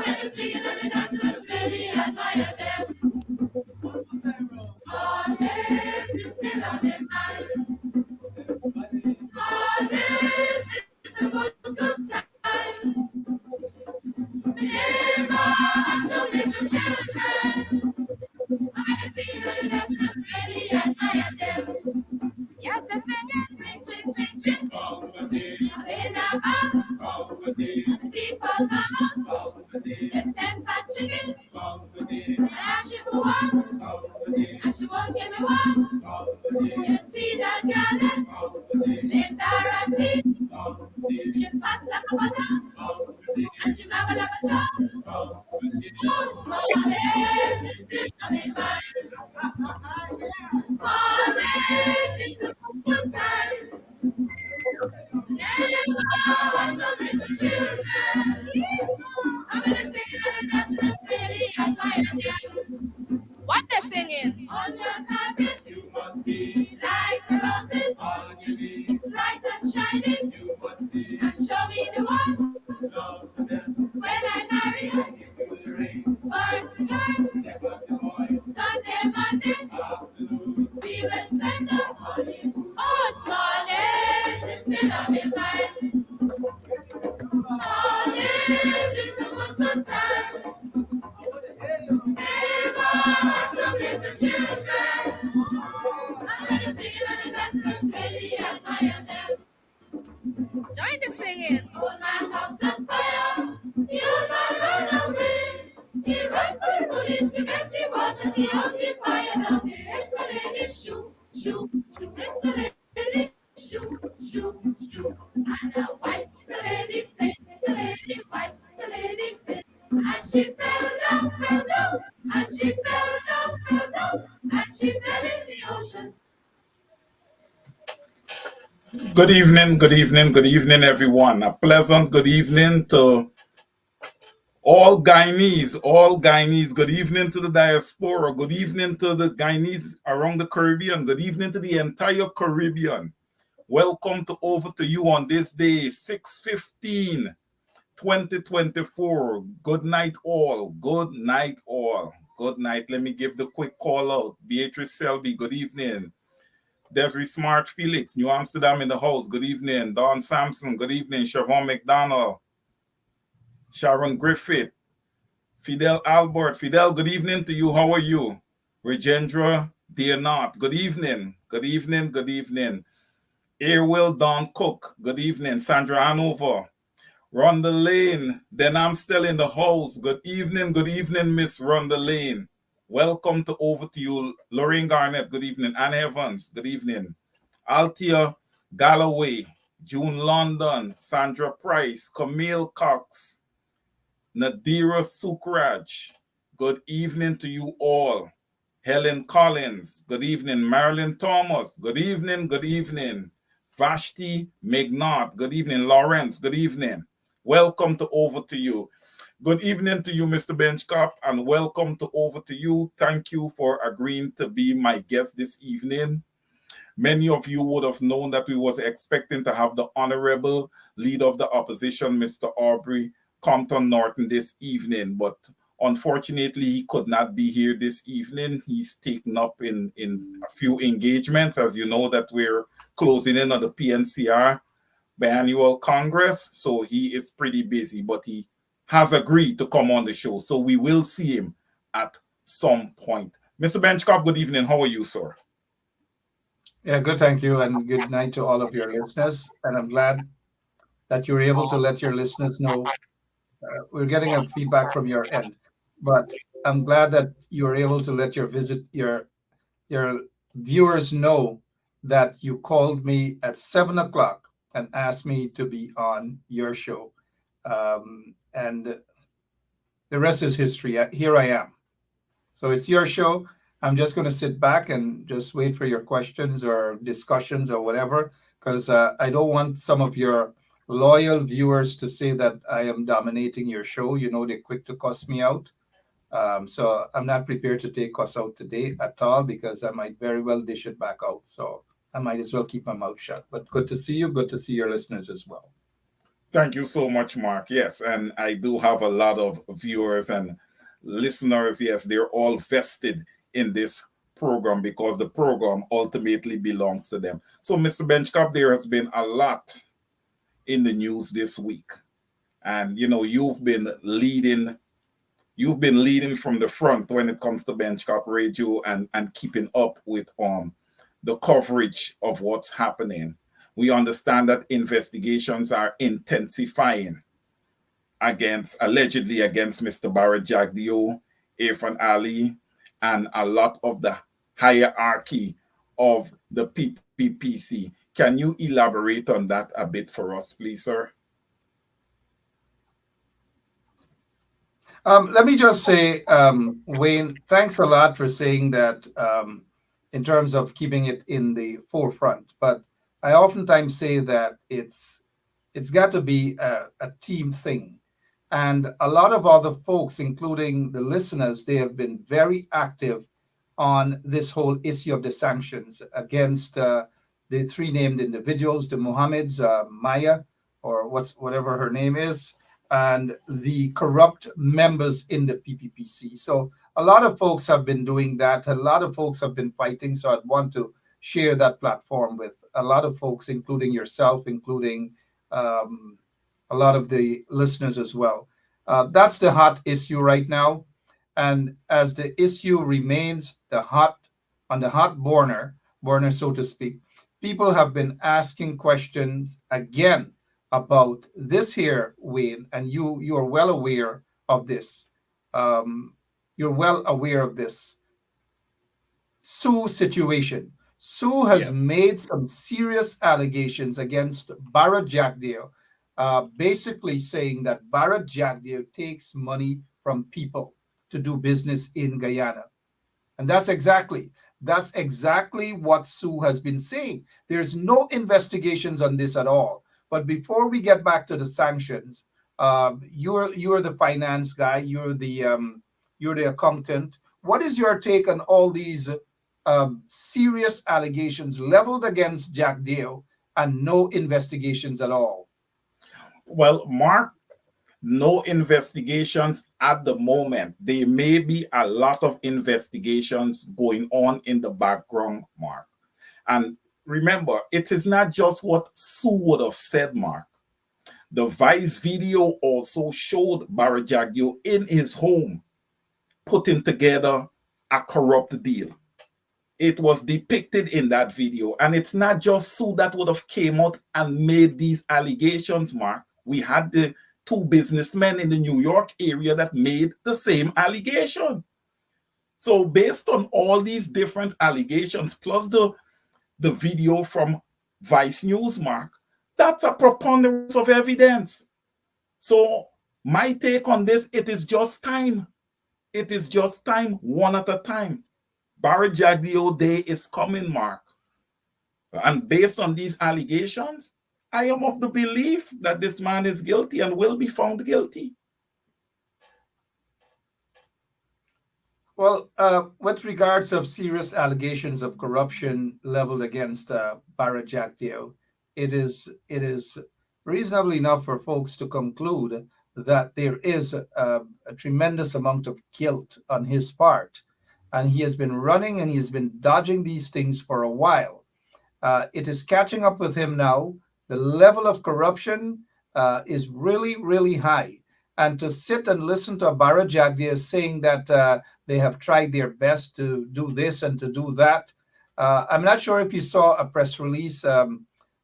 I'm singing on the dance floor, really admire them. Smallness is still on their mind. Smallness is a good, good time. Neighbor, some little children. I'm singing on the dance floor, really admire them. Yes, they're singing. Ring, ching, ching, ching. In a bag. See for mama. Get 10 fat chicken. And I should go on. And she won't give me one. You see that girl named Dorothy. She fat like a butter. And she muggle like a chop. Oh, smallness is still on my mind. Smallness is a good time. Never some little children. I'm gonna sing it and that's really admire them. What they're singing? On your carpet, you must be like the roses. All you need, bright and shining. You must be, and show me the one. Love the best. When I marry, I give you the ring. First the girls, second the boys. Sunday, Monday, afternoon. We will spend our honeymoon. Oh, smallness is still on my mind. Smallness is a good, good time. Neighbor, some little children. I'm gonna sing it on the dance floor, really admire them. Join the singing. Old man house on fire. The old man ran away. He ran for the police to get the water. The only fire down the escalator. Shoot, shoot, shoot, escalator. Shoot, shoot, shoot. And a wipes the lady face. The lady wipes the lady face. And she fell down, and she fell down, and she fell in the ocean. Good evening, everyone. A pleasant good evening to all Guyanese. Good evening to the diaspora. Good evening to the Guyanese around the Caribbean. Good evening to the entire Caribbean. Welcome to Over to You on this day, 6/15, 2024. Good night, all. Good night, all. Good night. Let me give the quick call out. Beatrice Selby, good evening. Desiree Smart Felix, New Amsterdam in the house. Good evening. Don Sampson, good evening. Siobhan McDonald, Sharon Griffith, Fidel Albert. Fidel, good evening to you. How are you? Regendra Deanot, good evening. Good evening. Good evening. Airwill Don Cook, good evening. Sandra Hanover, Rhonda Lane, then I'm still in the house. Good evening, Miss Rhonda Lane. Welcome to Over to You. Lorraine Garnett, good evening. Anne Evans, good evening. Altia Galloway, June London, Sandra Price, Camille Cox, Nadira Sukraj, good evening to you all. Helen Collins, good evening. Marilyn Thomas, good evening. Vashti Mignot, good evening. Lawrence, good evening. Welcome to Over to You. Good evening to you, Mr. Benchcop, and welcome to Over to You. Thank you for agreeing to be my guest this evening. Many of you would have known that we was expecting to have the Honorable Leader of the Opposition, Mr. Aubrey Compton Norton, this evening, but unfortunately, he could not be here this evening. He's taken up in a few engagements. As you know, that we're closing in on the PNCR biannual Congress, so he is pretty busy, but he has agreed to come on the show, so we will see him at some point. Mr. Benchcop, good evening. How are you, sir? Yeah, good, thank you, and good night to all of your listeners. And I'm glad that you're able to let your listeners know. We're getting a feedback from your end, but I'm glad that you're able to let your viewers know that you called me at 7 o'clock and asked me to be on your show. And the rest is history. Here I am. So it's your show. I'm just going to sit back and just wait for your questions or discussions or whatever, because I don't want some of your loyal viewers to say that I am dominating your show. You know, they're quick to cuss me out. So I'm not prepared to take cuss out today at all, because I might very well dish it back out. So I might as well keep my mouth shut. But good to see you. Good to see your listeners as well. Thank you so much, Mark. Yes, and I do have a lot of viewers and listeners. Yes, they're all vested in this program because the program ultimately belongs to them. So, Mr. Benchcap, there has been a lot in the news this week. And you've been leading from the front when it comes to Benchcap Radio and keeping up with the coverage of what's happening. We understand that investigations are intensifying allegedly against Mr. Barrett Jagdeo, Irfan Ali, and a lot of the hierarchy of the PPPC. Can you elaborate on that a bit for us, please, sir? Let me just say, Wayne, thanks a lot for saying that in terms of keeping it in the forefront. But I oftentimes say that it's got to be a team thing. And a lot of other folks, including the listeners, they have been very active on this whole issue of the sanctions against the three named individuals, the Mohammeds, Maya, or whatever her name is, and the corrupt members in the PPPC. So a lot of folks have been doing that. A lot of folks have been fighting. So I'd want to share that platform with a lot of folks, including yourself, including um, a lot of the listeners as well. That's the hot issue right now. And as the issue remains on the hot burner, so to speak, people have been asking questions again about this here, Wayne, and you are well aware of this. Um, you're well aware of this Sue situation. Sue has Yes. made some serious allegations against Barrett Jagdeo, basically saying that Barrett Jagdeo takes money from people to do business in Guyana. And that's exactly what Sue has been saying. There's no investigations on this at all. But before we get back to the sanctions, you're the finance guy, you're the accountant. What is your take on all these serious allegations leveled against Jack Dale and no investigations at all? Well, Mark, no investigations at the moment. There may be a lot of investigations going on in the background, Mark. And remember, it is not just what Sue would have said, Mark. The Vice video also showed Barajagio in his home putting together a corrupt deal. It was depicted in that video. And it's not just Sue that would have came out and made these allegations, Mark. We had the two businessmen in the New York area that made the same allegation. So based on all these different allegations, plus the video from Vice News, Mark, that's a preponderance of evidence. So my take on this, it is just time. It is just time, one at a time. Barry Jagdeo Day is coming, Mark. And based on these allegations, I am of the belief that this man is guilty and will be found guilty. Well, with regards of serious allegations of corruption leveled against Barra Jagdeo, it is reasonable enough for folks to conclude that there is a tremendous amount of guilt on his part, and he has been running and he has been dodging these things for a while. It is catching up with him now. The level of corruption is really, really high. And to sit and listen to Bara Jagdia saying that they have tried their best to do this and to do that. I'm not sure if you saw a press release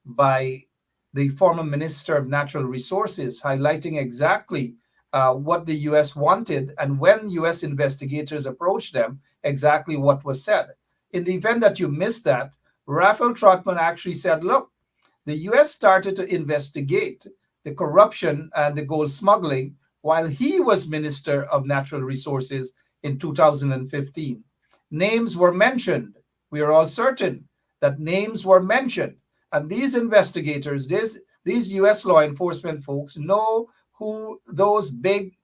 by the former Minister of Natural Resources highlighting exactly what the U.S. wanted and when U.S. investigators approached them, exactly what was said. In the event that you missed that, Raphael Trotman actually said, look, the US started to investigate the corruption and the gold smuggling while he was Minister of Natural Resources in 2015. Names were mentioned. We are all certain that names were mentioned. And these investigators, these US law enforcement folks know who those big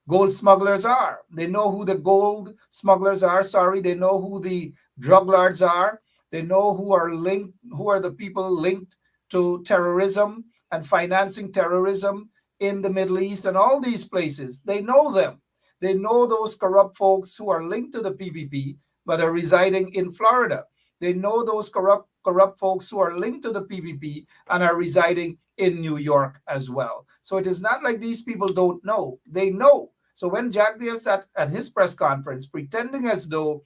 gold smugglers are. They know who the gold smugglers are. Sorry, they know who the drug lords are. They know who are the people linked to terrorism and financing terrorism in the Middle East and all these places. They know them. They know those corrupt folks who are linked to the PPP but are residing in Florida. They know those corrupt folks who are linked to the PPP and are residing in New York as well. So it is not like these people don't know. They know. So when Jack Dale sat at his press conference pretending as though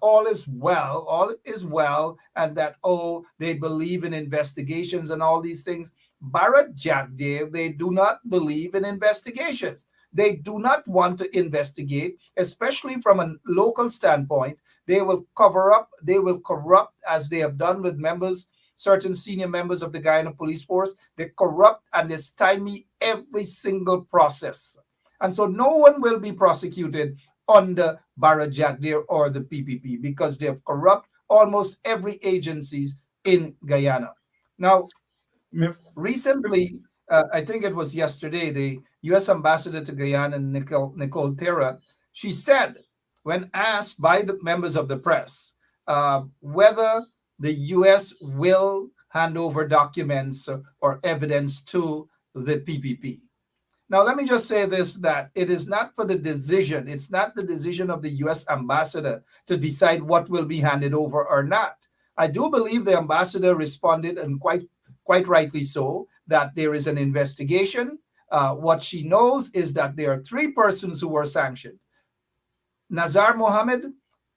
all is well, and that, oh, they believe in investigations and all these things, Barrett Jagdev, they do not believe in investigations. They do not want to investigate, especially from a local standpoint. They will cover up, they will corrupt, as they have done with certain senior members of the Guyana Police Force. They corrupt and they stymie every single process. And so no one will be prosecuted under Barra Jagdir or the PPP because they have corrupt almost every agencies in Guyana. Now, Miss, recently, I think it was yesterday, the U.S. ambassador to Guyana, Nicole Terra, she said, when asked by the members of the press whether the U.S. will hand over documents or evidence to the PPP. Now, let me just say this, that it is not for the decision. It's not the decision of the U.S. ambassador to decide what will be handed over or not. I do believe the ambassador responded, and quite rightly so, that there is an investigation. What she knows is that there are three persons who were sanctioned: Nazar Mohammed,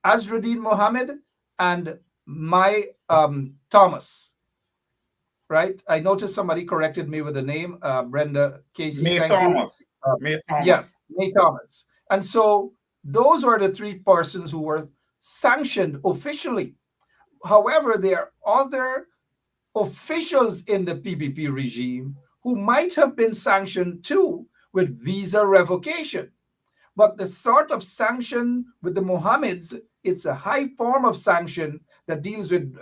Azruddin Mohammed, and Mai Thomas. Right? I noticed somebody corrected me with the name, Brenda Casey. May Thank you. Thomas. May Yeah, Thomas. May Thomas. And so those are the three persons who were sanctioned officially. However, there are other officials in the PPP regime who might have been sanctioned too with visa revocation. But the sort of sanction with the Mohammeds, it's a high form of sanction that deals with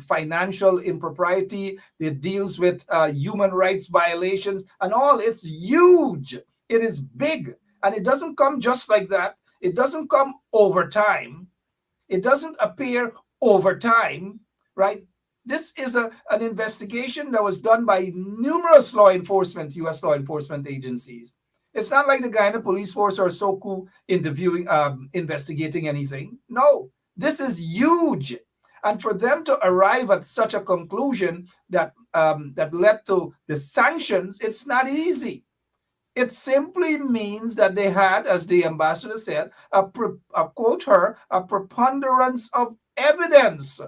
financial impropriety, it deals with human rights violations and all. It's huge. It is big. And it doesn't come just like that. It doesn't come over time. It doesn't appear over time, right? This is an investigation that was done by numerous U.S. law enforcement agencies. It's not like the Guyana Police Force or SOCU investigating anything. No, this is huge. And for them to arrive at such a conclusion that led to the sanctions, it's not easy. It simply means that they had, as the ambassador said, quote her, a preponderance of evidence.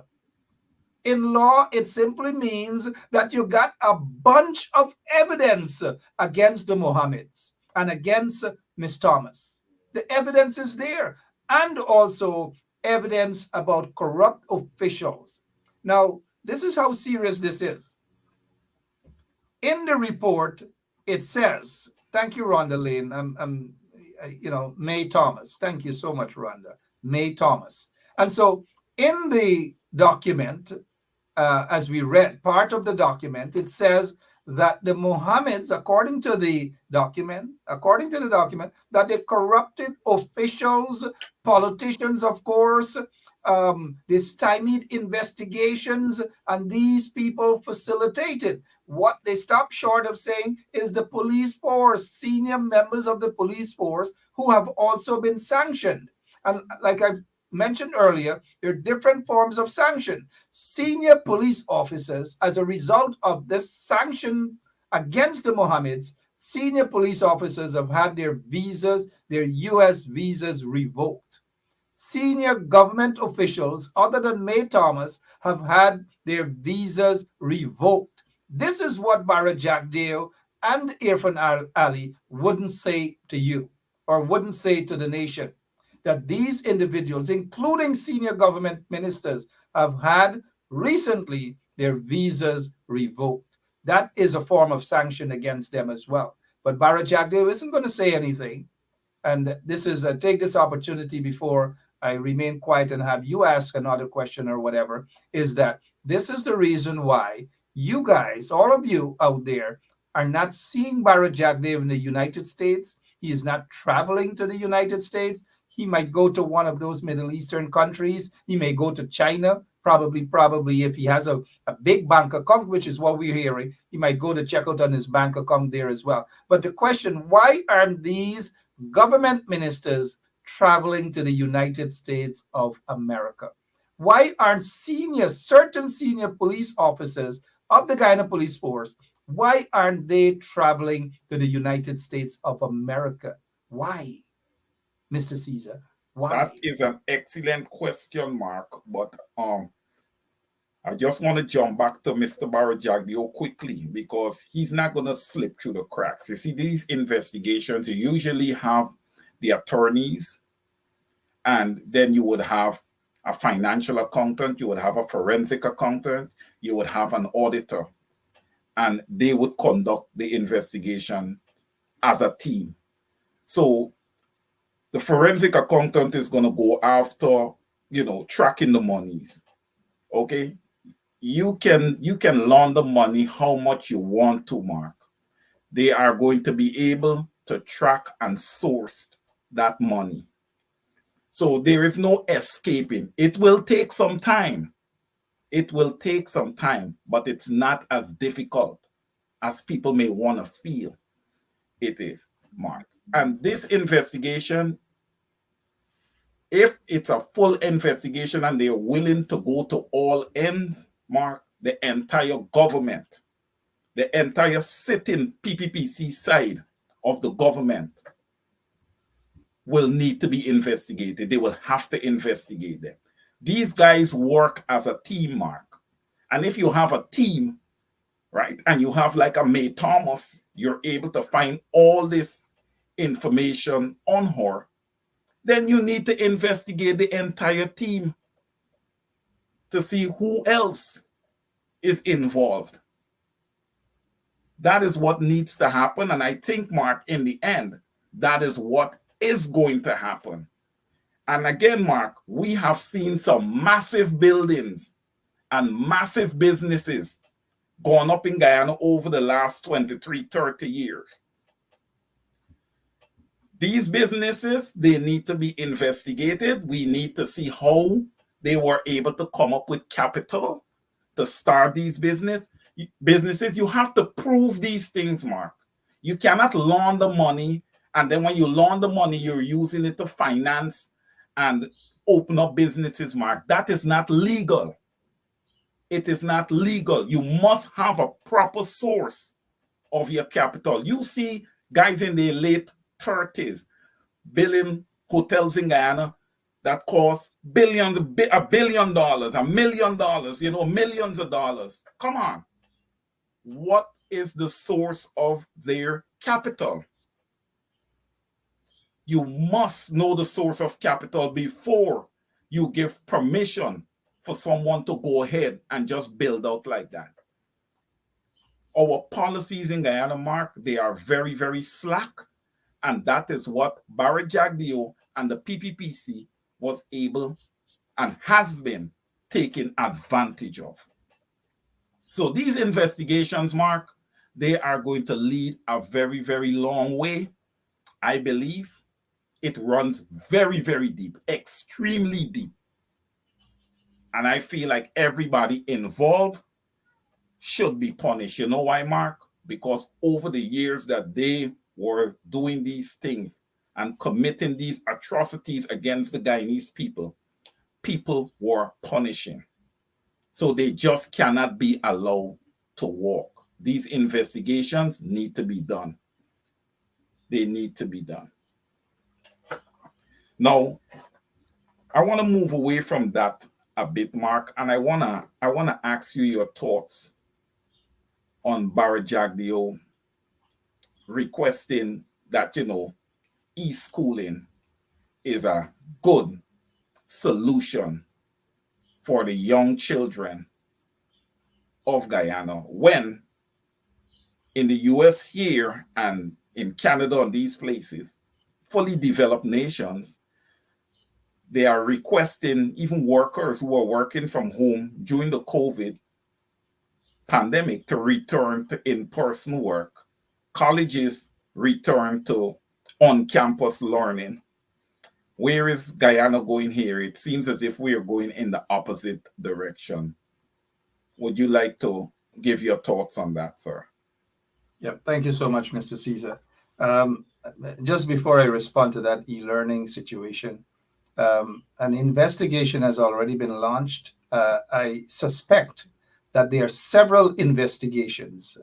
In law, it simply means that you got a bunch of evidence against the Mohammeds and against Miss Thomas. The evidence is there, and also evidence about corrupt officials. Now, this is how serious this is. In the report, it says, thank you, Rhonda Lane. May Thomas. Thank you so much, Rhonda. May Thomas. And so in the document, as we read part of the document, it says that the Mohammeds, according to the document, that they corrupted officials, politicians, of course, they stymied investigations, and these people facilitated. What they stopped short of saying is the police force, senior members of the police force who have also been sanctioned. And like I've mentioned earlier, there are different forms of sanction. Senior police officers, as a result of this sanction against the Mohammeds, senior police officers have had their visas, their U.S. visas revoked. Senior government officials, other than May Thomas, have had their visas revoked. This is what Barra Jagdeo and Irfan Ali wouldn't say to you or wouldn't say to the nation. That these individuals, including senior government ministers, have had recently their visas revoked. That is a form of sanction against them as well. But Barra Jagdeo isn't going to say anything. And this is take this opportunity before I remain quiet and have you ask another question or whatever, is that this is the reason why you guys, all of you out there, are not seeing Barra Jagdev in the United States. He is not traveling to the United States. He might go to one of those Middle Eastern countries. He may go to China, Probably if he has a big bank account, which is what we're hearing, he might go to check out on his bank account there as well. But the question, why aren't these government ministers traveling to the United States of America? Why aren't certain senior police officers of the Guyana Police Force, why aren't they traveling to the United States of America? Why, Mr. Caesar? That Why? is an excellent question, Mark. But I just want to jump back to Mr. Barajagdio quickly because he's not going to slip through the cracks. You see, these investigations, you usually have the attorneys, and then you would have a financial accountant, you would have a forensic accountant, you would have an auditor, and they would conduct the investigation as a team. So the forensic accountant is going to go after, tracking the monies. Okay, you can launder money how much you want to, Mark. They are going to be able to track and source that money. So there is no escaping. It will take some time. It will take some time, but it's not as difficult as people may want to feel it is, Mark. And this investigation, if it's a full investigation and they're willing to go to all ends, Mark, the entire government, the entire sitting PPPC side of the government will need to be investigated. They will have to investigate them. These guys work as a team, Mark. And if you have a team, right, and you have like a May Thomas, you're able to find all this information on her, then you need to investigate the entire team to see who else is involved. That is what needs to happen. And I think, Mark, in the end, that is what is going to happen. And again, Mark, we have seen some massive buildings and massive businesses gone up in Guyana over the last 23, 30 years. These businesses, they need to be investigated. We need to see how they were able to come up with capital to start these businesses. You have to prove these things, Mark. You cannot launder money, and then when you launder money, you're using it to finance and open up businesses, Mark. That is not legal. It is not legal. You must have a proper source of your capital. You see guys in their late 30s building hotels in Guyana that cost billions, $1 billion, $1 million, millions of dollars. Come on. What is the source of their capital? You must know the source of capital before you give permission for someone to go ahead and just build out like that. Our policies in Guyana, Mark, they are very, very slack. And that is what Barrett Jagdeo and the PPPC was able and has been taken advantage of. So these investigations, Mark, they are going to lead a very, very long way. I believe it runs very, very deep, extremely deep. And I feel like everybody involved should be punished. You know why, Mark? Because over the years that they were doing these things and committing these atrocities against the Guyanese people, people were punishing. So they just cannot be allowed to walk. These investigations need to be done. They need to be done. Now, I want to move away from that a bit, Mark, and I wanna ask you your thoughts on Barrett Jagdeo requesting that e-schooling is a good solution for the young children of Guyana, when in the US here and in Canada and these places, fully developed nations, they are requesting even workers who are working from home during the COVID pandemic to return to in-person work. Colleges return to on-campus learning. Where is Guyana going here? It seems as if we are going in the opposite direction. Would you like to give your thoughts on that, sir? Yeah, thank you so much, Mr. Caesar. Um, just before I respond to that e-learning situation, an investigation has already been launched. I suspect that there are several investigations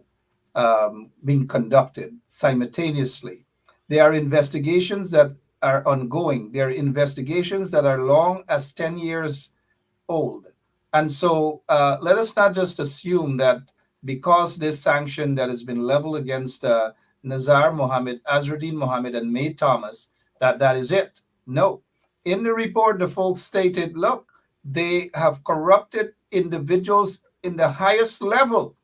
being conducted simultaneously. There are investigations that are ongoing. There are investigations that are long as 10 years old. And so let us not just assume that because this sanction that has been leveled against Nazar Mohammed, Azruddin Mohammed, and May Thomas, that that is it. No. In the report, the folks stated, look, they have corrupted individuals in the highest level.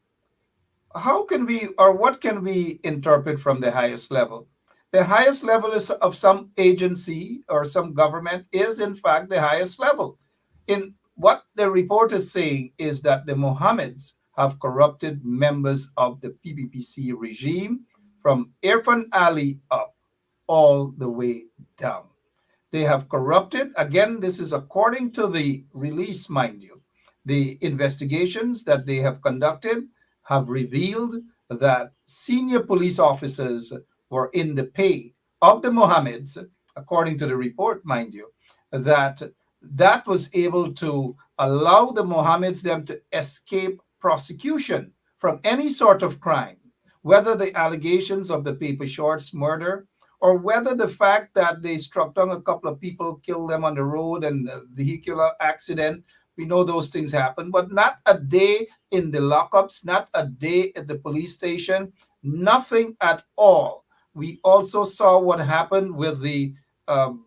How can we, or what can we interpret from the highest level? The highest level is of some agency or some government is in fact the highest level. In what the report is saying is that the Mohammeds have corrupted members of the PPPC regime from Irfan Ali up all the way down. They have corrupted. Again, this is according to the release, mind you. The investigations that they have conducted have revealed that senior police officers were in the pay of the Mohammeds, according to the report, mind you, that that was able to allow the Mohammeds them to escape prosecution from any sort of crime, whether the allegations of the Paper Shorts murder or whether the fact that they struck down a couple of people, killed them on the road, and a vehicular accident. We know those things happen, but not a day in the lockups, not a day at the police station, nothing at all. We also saw what happened with the um,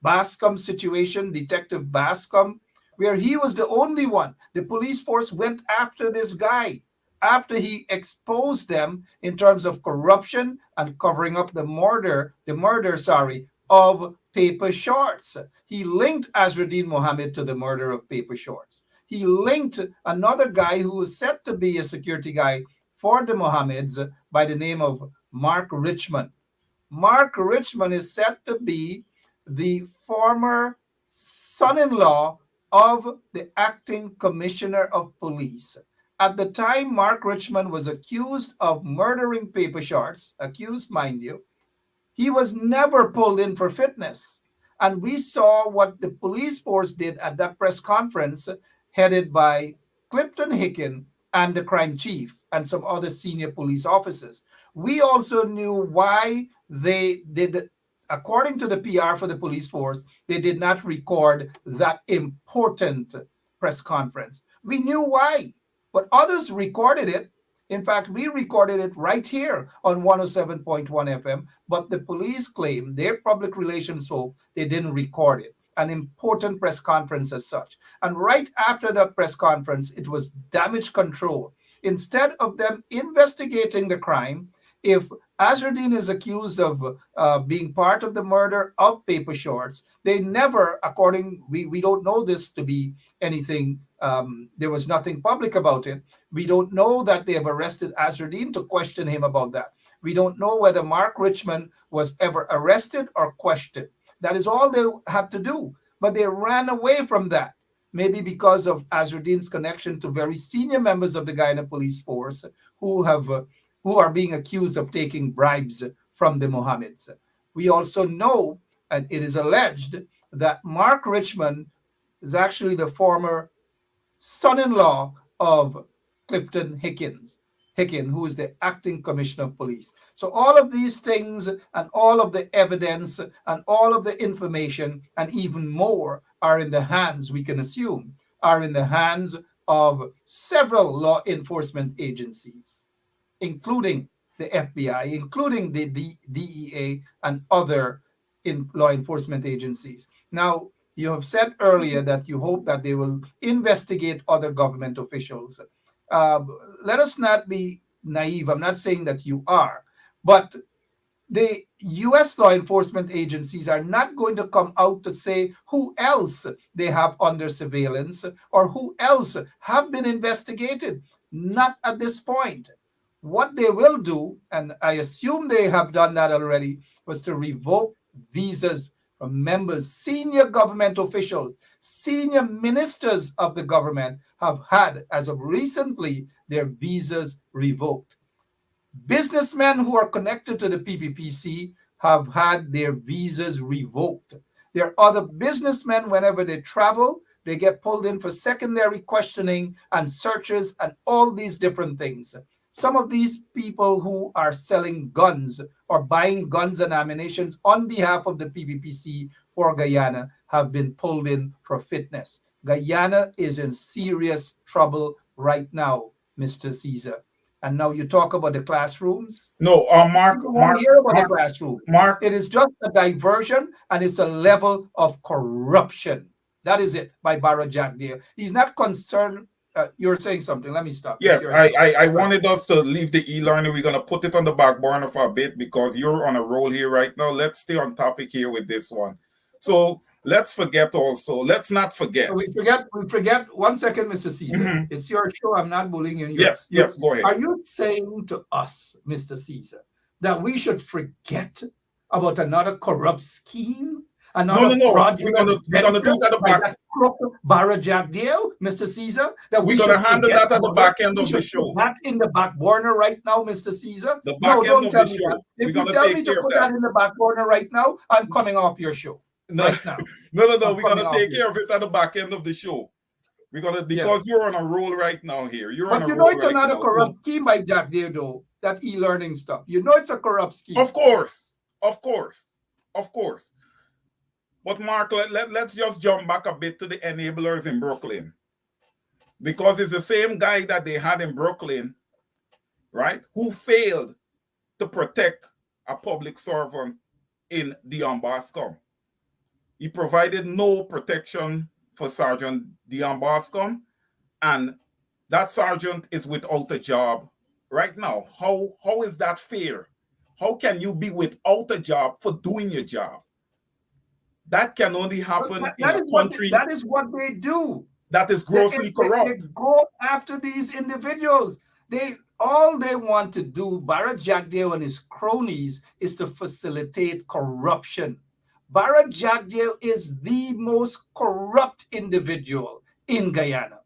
Bascom situation, Detective Bascom, where he was the only one. The police force went after this guy after he exposed them in terms of corruption and covering up the murder, of Paper Shorts. He linked Azruddin Mohammed to the murder of Paper Shorts. He linked another guy who was said to be a security guy for the Mohammeds by the name of Mark Richmond. Mark Richmond is said to be the former son in law of the acting commissioner of police. At the time, Mark Richmond was accused of murdering Paper Shorts, accused, mind you, he was never pulled in for fitness. And we saw what the police force did at that press conference headed by Clifton Hicken and the crime chief and some other senior police officers. We also knew why they did, according to the PR for the police force, they did not record that important press conference. We knew why, but others recorded it. In fact, we recorded it right here on 107.1 FM, but the police claim, their public relations folks, they didn't record it. An important press conference as such. And right after that press conference, it was damage control. Instead of them investigating the crime, if Azruddin is accused of being part of the murder of Paper Shorts, they never, we don't know this to be anything, there was nothing public about it. We don't know that they have arrested Azruddin to question him about that. We don't know whether Mark Richmond was ever arrested or questioned. That is all they had to do. But they ran away from that, maybe because of Azruddin's connection to very senior members of the Guyana police force who have who are being accused of taking bribes from the Mohammeds. We also know, and it is alleged, that Mark Richmond is actually the former son-in-law of Clifton Hicken, who is the acting commissioner of police. So all of these things and all of the evidence and all of the information and even more are in the hands, we can assume, are in the hands of several law enforcement agencies, including the FBI, including the DEA and other law enforcement agencies. Now, you have said earlier that you hope that they will investigate other government officials. Uh, Let us not be naive. I'm not saying that you are, but the US law enforcement agencies are not going to come out to say who else they have under surveillance or who else have been investigated. Not at this point. What they will do, and I assume they have done that already, was to revoke visas from members, senior government officials, senior ministers of the government have had, as of recently, their visas revoked. Businessmen who are connected to the PPPC have had their visas revoked. There are other businessmen, whenever they travel, they get pulled in for secondary questioning and searches and all these different things. Some of these people who are selling guns or buying guns and ammunitions on behalf of the PPPC for Guyana have been pulled in for fitness. Guyana is in serious trouble right now, Mr. Caesar. And now you talk about the classrooms. No, People won't hear about the classroom. Mark. It is just a diversion and it's a level of corruption. That is it by Barra Jack Deere. He's not concerned. You're saying something. Let me stop. Yes, I wanted us to leave the e-learning. We're going to put it on the back burner for a bit because you're on a roll here right now. Let's stay on topic here with this one. So let's not forget. We forget 1 second, Mr. Caesar. It's your show. I'm not bullying you. Yes, go ahead. Are you saying to us, Mr. Caesar, that we should forget about another corrupt scheme? Another fraudulent we're gonna do that at the back. Barra Jack Deal, Mr. Caesar, that we're gonna handle that at the back end of the show. That in the back burner right now, Mr. Caesar. The back end don't of tell the me show. that. If you tell me to put that in the back burner right now, I'm coming off your show. No, right now. no. We're gonna take care of it at the back end of the show. We're gonna because you're on a roll right now here. But you know it's another corrupt scheme by Jack Deere, though. That e-learning stuff. You know it's a corrupt scheme. Of course. But Mark, let's just jump back a bit to the enablers in Brooklyn. Because it's the same guy that they had in Brooklyn, right? Who failed to protect a public servant in Dion Bascom. He provided no protection for Sergeant Dion Bascom, and that sergeant is without a job right now. How is that fair? How can you be without a job for doing your job? That can only happen in a country. That is what they do. That is grossly corrupt. They go after these individuals. All they want to do, Barra Jack Deere and his cronies, is to facilitate corruption. Barra Jack Deere is the most corrupt individual in Guyana.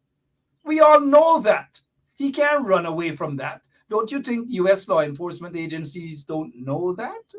We all know that. He can't run away from that. Don't you think U.S. law enforcement agencies don't know that?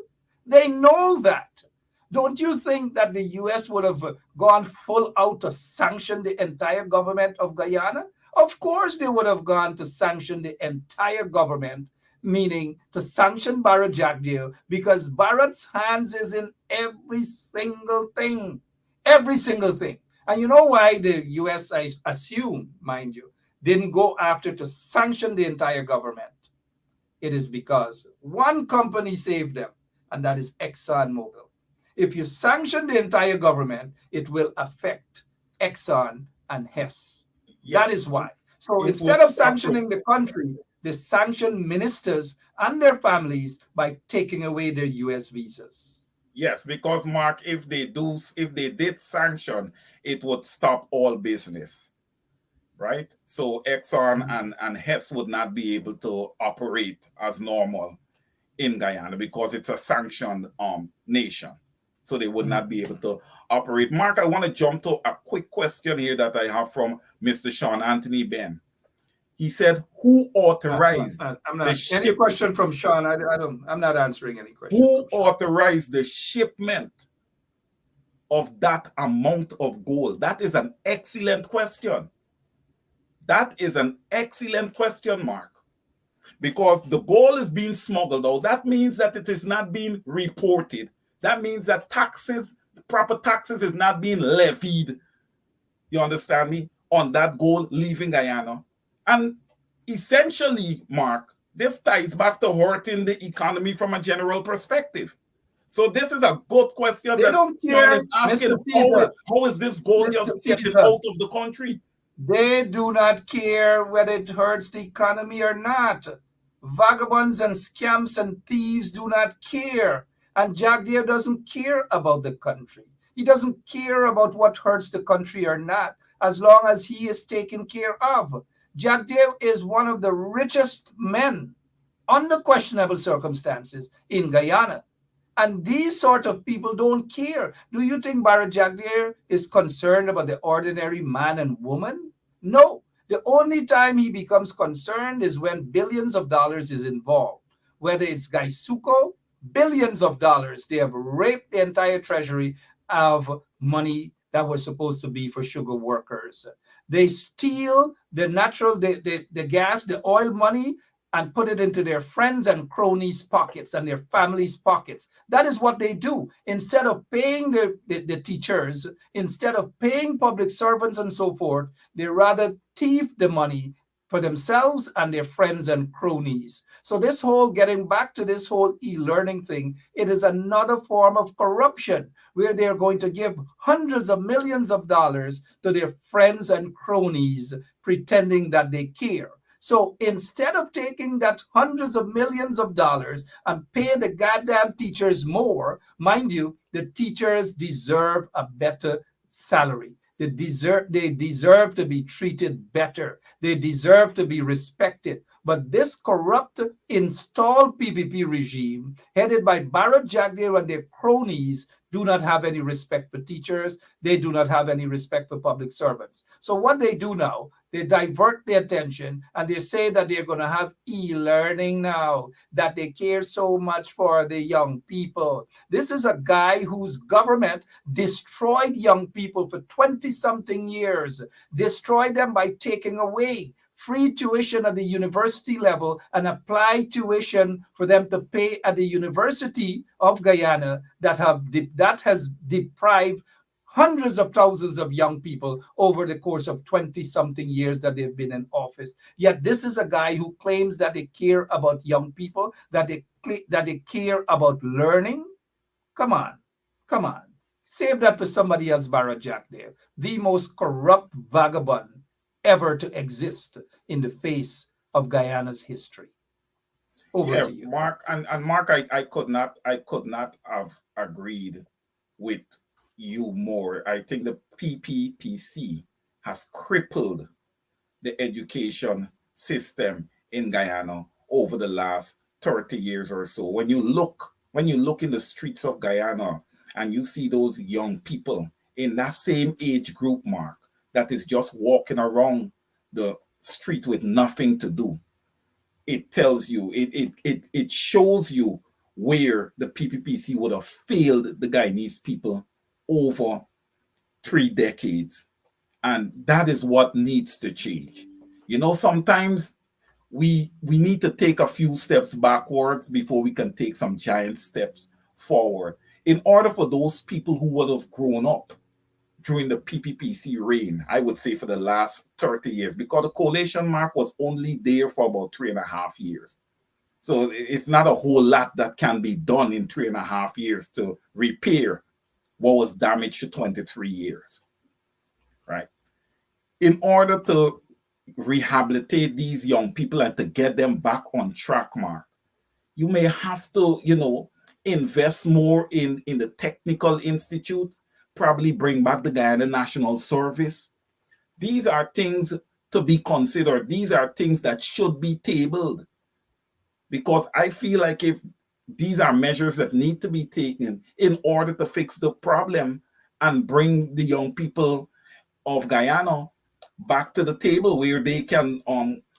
They know that. Don't you think that the U.S. would have gone full out to sanction the entire government of Guyana? Of course they would have gone to sanction the entire government, meaning to sanction Barra Jack Deere, because Barra's hands is in every single thing. Every single thing. And you know why the U.S., I assume, mind you, didn't go after to sanction the entire government? It is because one company saved them, and that is ExxonMobil. If you sanction the entire government, it will affect Exxon and Hess. Yes. That is why. So instead of sanctioning the country, they sanction ministers and their families by taking away their U.S. visas. Yes, because Mark, if they did sanction, it would stop all business, right? So Exxon and Hess would not be able to operate as normal in Guyana because it's a sanctioned nation. So they would not be able to operate. Mark, I want to jump to a quick question here that I have from Mr. Sean Anthony Ben. He said, "Who authorized any question from Sean? I'm not answering any question. Who authorized the shipment of that amount of gold?" That is an excellent question. That is an excellent question, Mark. Because the gold is being smuggled out. That means that it is not being reported. That means that proper taxes is not being levied, you understand me, on that gold leaving Guyana. And essentially, Mark, this ties back to hurting the economy from a general perspective. So this is a good question they don't care, is asking. How is this gold just getting out of the country? They do not care whether it hurts the economy or not. Vagabonds and scamps and thieves do not care. And Jack Deere doesn't care about the country. He doesn't care about what hurts the country or not, as long as he is taken care of. Jack Deere is one of the richest men under questionable circumstances in Guyana. And these sort of people don't care. Do you think Bharat Jagdeo is concerned about the ordinary man and woman? No. The only time he becomes concerned is when billions of dollars is involved. Whether it's Gaisuko, billions of dollars. They have raped the entire treasury of money that was supposed to be for sugar workers. They steal the natural, the gas, the oil money, and put it into their friends and cronies' pockets and their families' pockets. That is what they do. Instead of paying the teachers, instead of paying public servants and so forth, they rather thief the money for themselves and their friends and cronies. So this whole getting back to this whole e-learning thing, it is another form of corruption where they're going to give hundreds of millions of dollars to their friends and cronies pretending that they care. So instead of taking that hundreds of millions of dollars and pay the goddamn teachers more, mind you, the teachers deserve a better salary. They deserve to be treated better. They deserve to be respected. But this corrupt, installed PPP regime, headed by Bharat Jagdeo and their cronies, do not have any respect for teachers. They do not have any respect for public servants. So what they do now, they divert the attention and they say that they're going to have e-learning now, that they care so much for the young people. This is a guy whose government destroyed young people for 20 something years, destroyed them by taking away free tuition at the university level and apply tuition for them to pay at the University of Guyana that has deprived hundreds of thousands of young people over the course of 20 something years that they've been in office. Yet this is a guy who claims that they care about young people, that they care about learning. Come on, come on. Save that for somebody else, Bharat Jagdeo, the most corrupt vagabond ever to exist in the face of Guyana's history. Over Yeah, to you. Mark, and Mark, I could not have agreed with you more. I think the PPPC has crippled the education system in Guyana over the last 30 years or so. When you look in the streets of Guyana and you see those young people in that same age group, Mark, that is just walking around the street with nothing to do, it tells you, it shows you where the PPPC would have failed the Guyanese people over 3 decades. And that is what needs to change. Sometimes we need to take a few steps backwards before we can take some giant steps forward, in order for those people who would have grown up during the PPPC reign, I would say for the last 30 years, because the coalition, Mark, was only there for about 3.5 years. So it's not a whole lot that can be done in 3.5 years to repair what was damaged to 23 years, right? In order to rehabilitate these young people and to get them back on track, Mark, you may have to, invest more in the technical institute, probably bring back the Guyana National Service. These are things to be considered. These are things that should be tabled, because I feel like if these are measures that need to be taken in order to fix the problem and bring the young people of Guyana back to the table where they can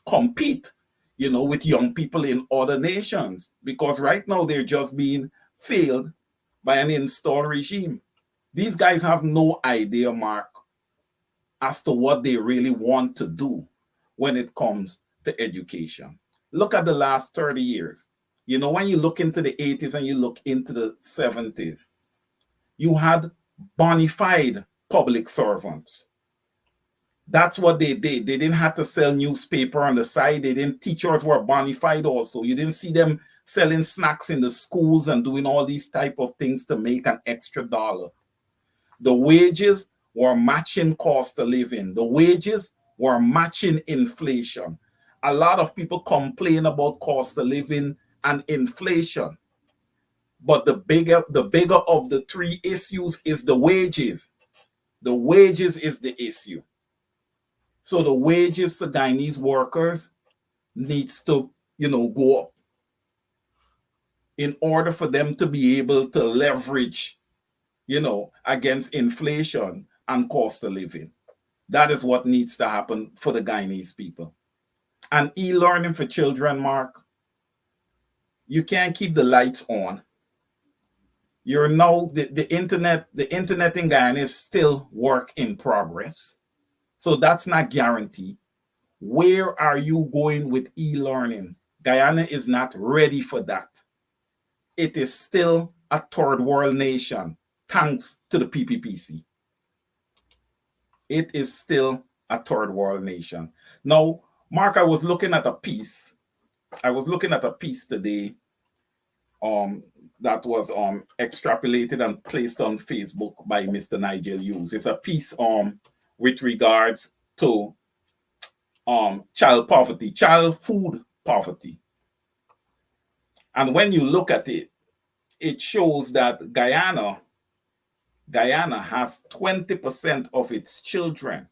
compete, with young people in other nations. Because right now they're just being failed by an installed regime. These guys have no idea, Mark, as to what they really want to do when it comes to education. Look at the last 30 years. When you look into the 80s and you look into the 70s, you had bona fide public servants. That's what they did. They didn't have to sell newspaper on the side. They didn't. Teachers were bona fide also. You didn't see them selling snacks in the schools and doing all these type of things to make an extra dollar. The wages were matching cost of living. The wages were matching inflation. A lot of people complain about cost of living and inflation, but the bigger of the three issues is the wages. The wages is the issue. So the wages for Guyanese workers needs to, go up. in order for them to be able to leverage, against inflation and cost of living. That is what needs to happen for the Guyanese people. And e-learning for children, Mark, you can't keep the lights on. You're now the internet in Guyana is still work in progress. So that's not guaranteed. Where are you going with e-learning? Guyana is not ready for that. It is still a third world nation, thanks to the PPPC. It is still a third world nation. Now, Mark, I was looking at a piece. I was looking at a piece today um, that was extrapolated and placed on Facebook by Mr. Nigel Hughes. It's a piece with regards to child poverty, child food poverty. And when you look at it, it shows that Guyana has 20% of its children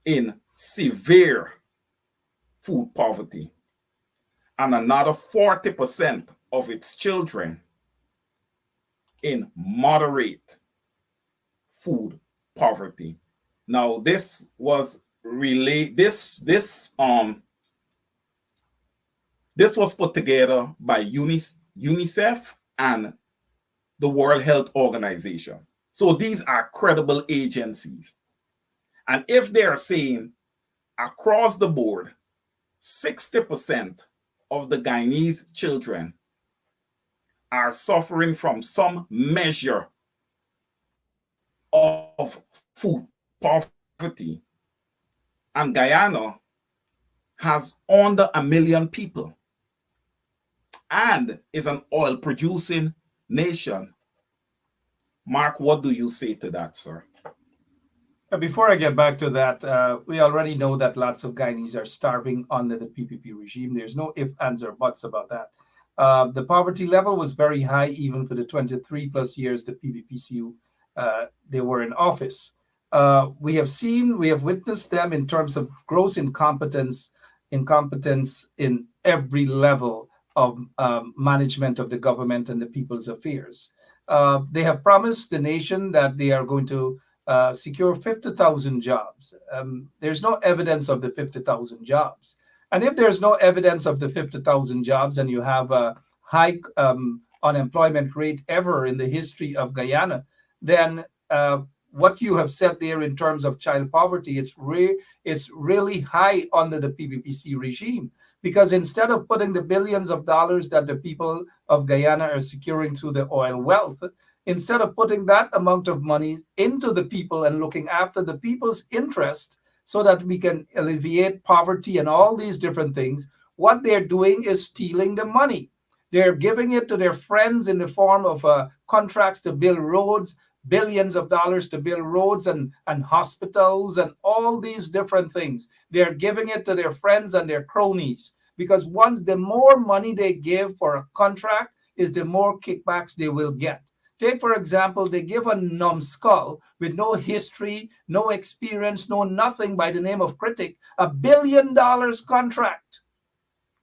in severe food poverty and another 40% of its children in moderate food poverty. Now, this was this was put together by UNICEF and the World Health Organization. So these are credible agencies. And if they are saying across the board, 60% of the Guyanese children are suffering from some measure of food poverty, and Guyana has under 1 million people and is an oil producing nation. Mark, what do you say to that, sir? Before I get back to that, we already know that lots of Guyanese are starving under the PPP regime. There's no ifs, ands, or buts about that. The poverty level was very high even for the 23 plus years the PPPC they were in office. We have witnessed them in terms of gross incompetence in every level of management of the government and the people's affairs. They have promised the nation that they are going to secure 50,000 jobs. There's no evidence of the 50,000 jobs. And if there's no evidence of the 50,000 jobs and you have a high unemployment rate ever in the history of Guyana, then what you have said there in terms of child poverty, it's really high under the PPPC regime. Because instead of putting the billions of dollars that the people of Guyana are securing through the oil wealth, instead of putting that amount of money into the people and looking after the people's interest so that we can alleviate poverty and all these different things, what they're doing is stealing the money. They're giving it to their friends in the form of contracts to build roads, billions of dollars to build roads and hospitals and all these different things. They're giving it to their friends and their cronies because the more money they give for a contract is the more kickbacks they will get. Take, for example, they give a numbskull with no history, no experience, no nothing by the name of Critic, $1 billion contract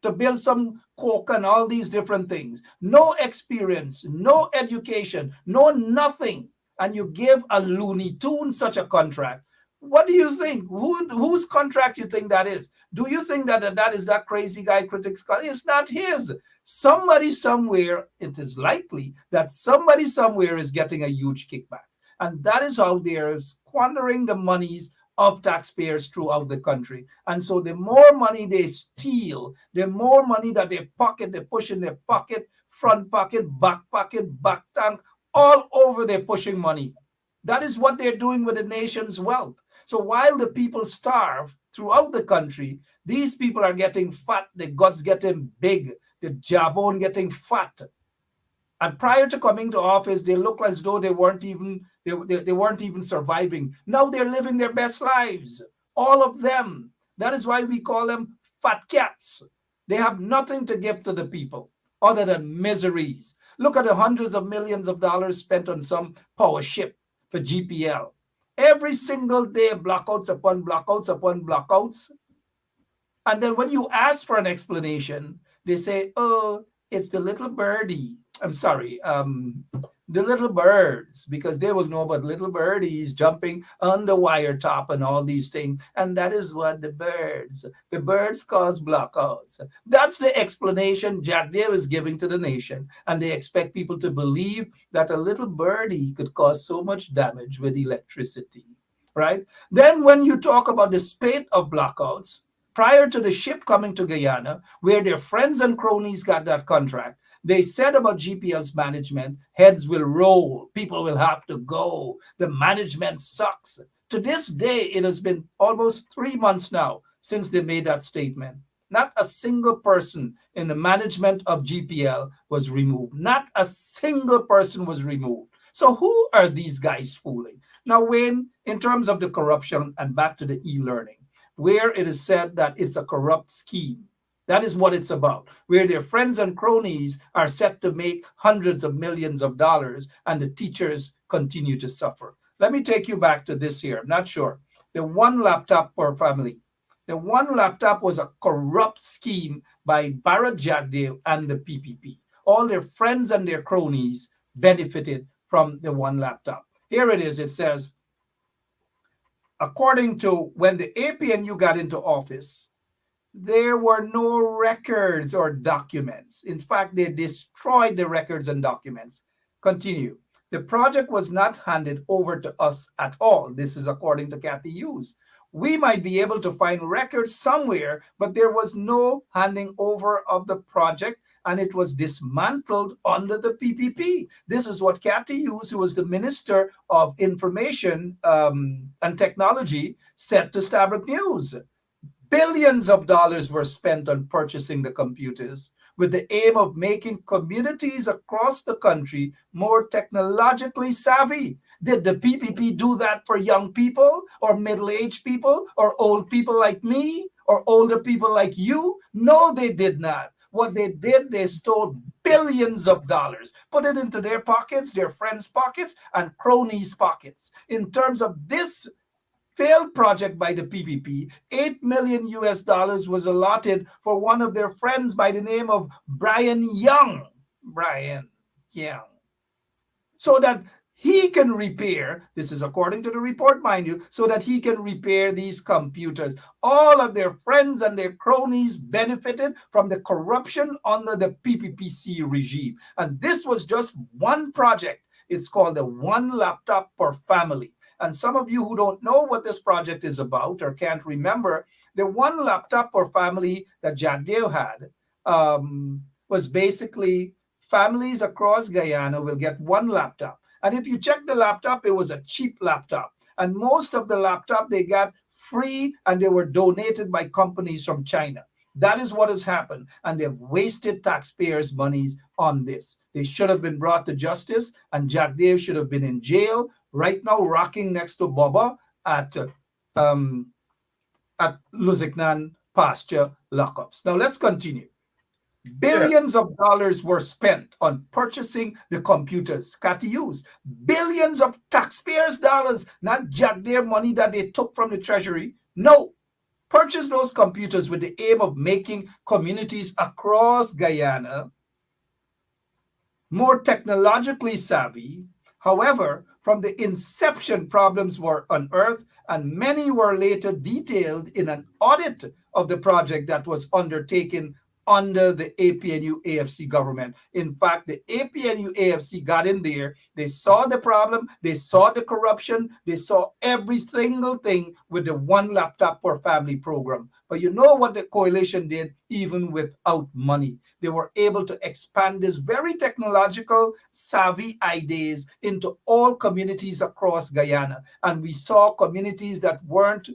to build some coke and all these different things. No experience, no education, no nothing. And you give a Looney Tune such a contract. What do you think? Whose contract you think that is? Do you think that is that crazy guy Critic's contract? It's not his. Somebody somewhere, it is likely that somebody somewhere is getting a huge kickback. And that is how they're squandering the monies of taxpayers throughout the country. And so the more money they steal, the more money that they push in their pocket, front pocket, back tank, all over they're pushing money. That is what they're doing with the nation's wealth. So while the people starve throughout the country, these people are getting fat, the guts getting big, the jawbone getting fat. And prior to coming to office, they look as though they weren't even surviving. Now they're living their best lives, all of them. That is why we call them fat cats. They have nothing to give to the people other than miseries. Look at the hundreds of millions of dollars spent on some power ship for GPL. Every single day, blackouts upon blackouts upon blackouts. And then when you ask for an explanation, they say, oh, it's the little birdie. I'm sorry, the little birds, because they will know about little birdies jumping on the wire top and all these things. And that is what the birds cause blackouts. That's the explanation Jack Dale is giving to the nation. And they expect people to believe that a little birdie could cause so much damage with electricity, right? Then when you talk about the spate of blackouts, prior to the ship coming to Guyana, where their friends and cronies got that contract, they said about GPL's management, heads will roll, people will have to go, the management sucks. To this day, it has been almost 3 months now since they made that statement. Not a single person in the management of GPL was removed. Not a single person was removed. So who are these guys fooling? Now, Wayne, in terms of the corruption, and back to the e-learning, where it is said that it's a corrupt scheme. That is what it's about, where their friends and cronies are set to make hundreds of millions of dollars and the teachers continue to suffer. Let me take you back to this here. I'm not sure. The one laptop per family. The one laptop was a corrupt scheme by Barrett Jagdeo and the PPP. All their friends and their cronies benefited from the one laptop. Here it is. It says, according to when the APNU got into office, there were no records or documents. In fact, they destroyed the records and documents. Continue. The project was not handed over to us at all. This is according to Kathy Hughes. We might be able to find records somewhere, but there was no handing over of the project, and it was dismantled under the PPP. This is what Kathy Hughes, who was the Minister of Information and Technology, said to Starbuck News. Billions of dollars were spent on purchasing the computers with the aim of making communities across the country more technologically savvy. Did the PPP do that for young people or middle-aged people or old people like me or older people like you? No, they did not. What they did, they stole billions of dollars, put it into their pockets, their friends' pockets, and cronies' pockets. In terms of this failed project by the PPP, 8 million US dollars was allotted for one of their friends by the name of Brian Young. Brian Young. So that he can repair, this is according to the report, mind you, so that he can repair these computers. All of their friends and their cronies benefited from the corruption under the PPPC regime. And this was just one project. It's called the one laptop per family. And some of you who don't know what this project is about or can't remember, the one laptop per family that Jagdeo had was basically families across Guyana will get one laptop. And if you check the laptop, it was a cheap laptop. And most of the laptop they got free and they were donated by companies from China. That is what has happened. And they've wasted taxpayers' monies on this. They should have been brought to justice, and Jagdeo should have been in jail right now, rocking next to Boba at Luziknan pasture lockups. Now let's continue. Yeah. Billions of dollars were spent on purchasing the computers. Cathy Hughes, billions of taxpayers' dollars, not Jagdeo money that they took from the treasury. No, purchase those computers with the aim of making communities across Guyana more technologically savvy. However, from the inception, problems were unearthed, and many were later detailed in an audit of the project that was undertaken under the APNU AFC government. In fact, the APNU AFC got in there, they saw the problem, they saw the corruption, they saw every single thing with the one laptop per family program. But you know what the coalition did, even without money? They were able to expand this very technological, savvy ideas into all communities across Guyana. And we saw communities that weren't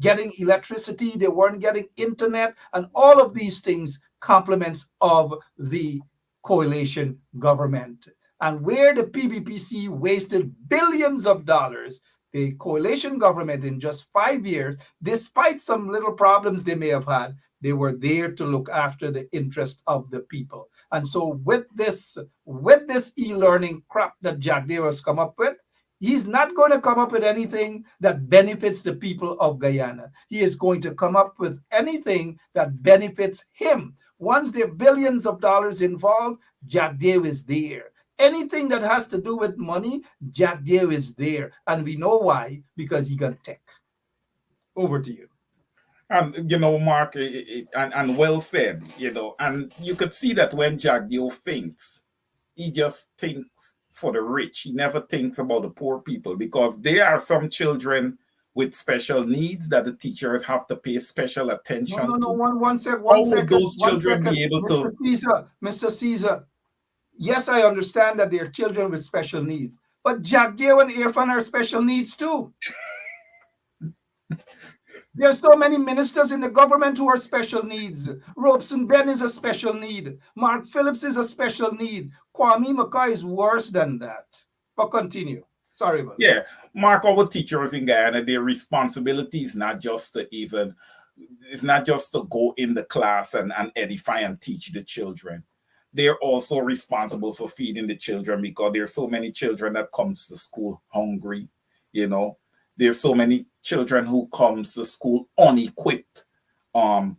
getting electricity, they weren't getting internet, and all of these things compliments of the coalition government. And where the PBPC wasted billions of dollars, the coalition government in just 5 years, despite some little problems they may have had, they were there to look after the interest of the people. And so with this e-learning crap that Jagdeo has come up with, he's not going to come up with anything that benefits the people of Guyana. He is going to come up with anything that benefits him. Once there are billions of dollars involved, Jack Dave is there. Anything that has to do with money, Jack Dave is there. And we know why, because he got tech. Over to you. And Mark, and well said. And you could see that when Jack Dio thinks, he just thinks for the rich. He never thinks about the poor people, because there are some children with special needs that the teachers have to pay special No, attention no, no. to. One How would second, those one children second. be able Mr. to? Caesar, Mr. Caesar. Yes, I understand that there are children with special needs, but Jack Dale and Irfan are special needs too. There are so many ministers in the government who are special needs. Robeson Ben is a special need. Mark Phillips is a special need. Kwame Mackay is worse than that. But continue. Sorry about that. Yeah, Mark, our teachers in Guyana, their responsibility is not just to even, it's not just to go in the class and edify and teach the children. They're also responsible for feeding the children, because there's so many children that comes to school hungry. There's so many children who comes to school unequipped, and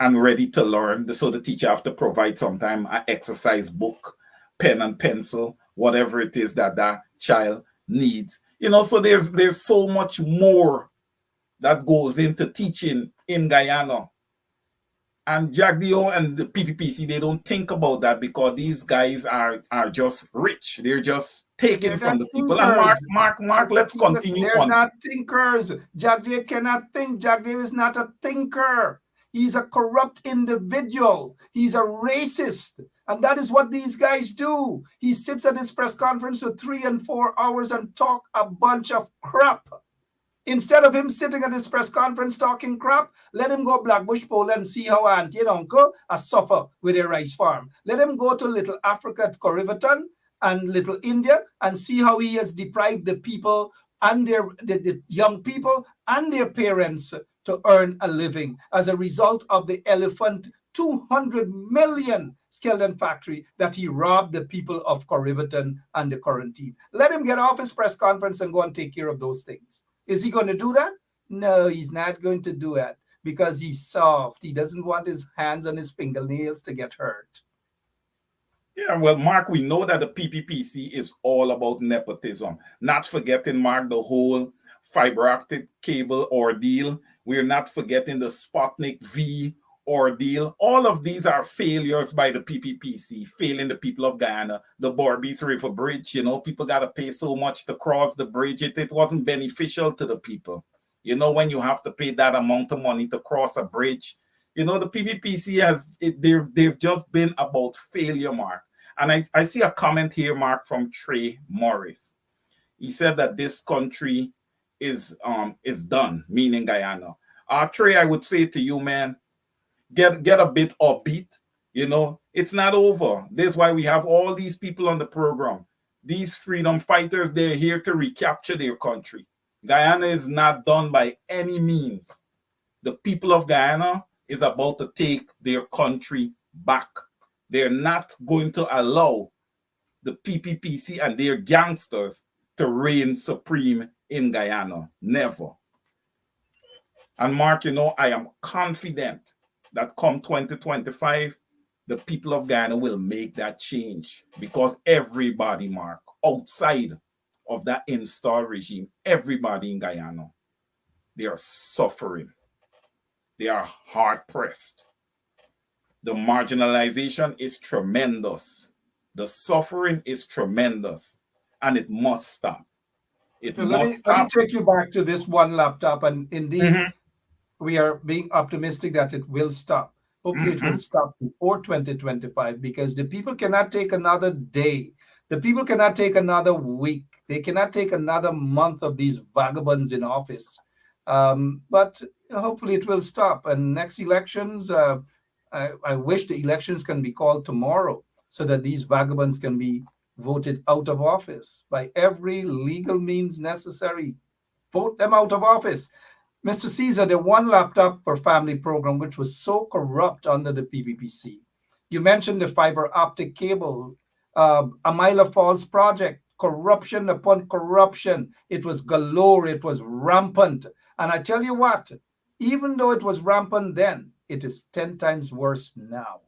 ready to learn. So the teacher have to provide sometime an exercise book, pen and pencil, whatever it is that child needs. So there's so much more that goes into teaching in Guyana. And Jack Dio and the PPPC, they don't think about that, because these guys are just rich. They're just taking They're from not the people. And thinkers. Mark, let's continue They're on. not thinkers. Jack Dave cannot think. Jack Dave is not a thinker. He's a corrupt individual. He's a racist. And that is what these guys do. He sits at his press conference for 3 and 4 hours and talk a bunch of crap. Instead of him sitting at his press conference talking crap, let him go Blackbush Poland and see how auntie and uncle are suffer with their rice farm. Let him go to Little Africa at Corriverton and Little India and see how he has deprived the people and the young people and their parents to earn a living as a result of the elephant 200 million Skeldon factory that he robbed the people of Corriverton and the quarantine. Let him get off his press conference and go and take care of those things. Is he going to do that? No, he's not going to do that, because he's soft. He doesn't want his hands on his fingernails to get hurt. Yeah, well, Mark, we know that the PPPC is all about nepotism. Not forgetting, Mark, the whole fiber optic cable ordeal. We're not forgetting the Sputnik V ordeal. All of these are failures by the PPPC, failing the people of Guyana. The Borbies River Bridge, people got to pay so much to cross the bridge. It wasn't beneficial to the people. When you have to pay that amount of money to cross a bridge, the PPPC they've just been about failure, Mark. And I see a comment here, Mark, from Trey Morris. He said that this country is done, meaning Guyana. Trey, I would say to you, man, get a bit upbeat. It's not over. This is why we have all these people on the program. These freedom fighters, they're here to recapture their country. Guyana is not done by any means. The people of Guyana is about to take their country back. They're not going to allow the PPPC and their gangsters to reign supreme in Guyana. Never. And Mark, I am confident that come 2025, the people of Guyana will make that change, because everybody, Mark, outside of that installed regime, everybody in Guyana, they are suffering. They are hard pressed. The marginalization is tremendous. The suffering is tremendous, and it must stop. It So must let me stop. take you back to this one laptop, and indeed, Mhm. we are being optimistic that it will stop. Hopefully, it will stop before 2025, because the people cannot take another day. The people cannot take another week. They cannot take another month of these vagabonds in office. But hopefully, it will stop. And next elections, I wish the elections can be called tomorrow, so that these vagabonds can be voted out of office by every legal means necessary. Vote them out of office. Mr. Caesar, the one laptop per family program, which was so corrupt under the PPPC. You mentioned the fiber optic cable, Amila Falls project, corruption upon corruption. It was galore, it was rampant. And I tell you what, even though it was rampant then, it is 10 times worse now.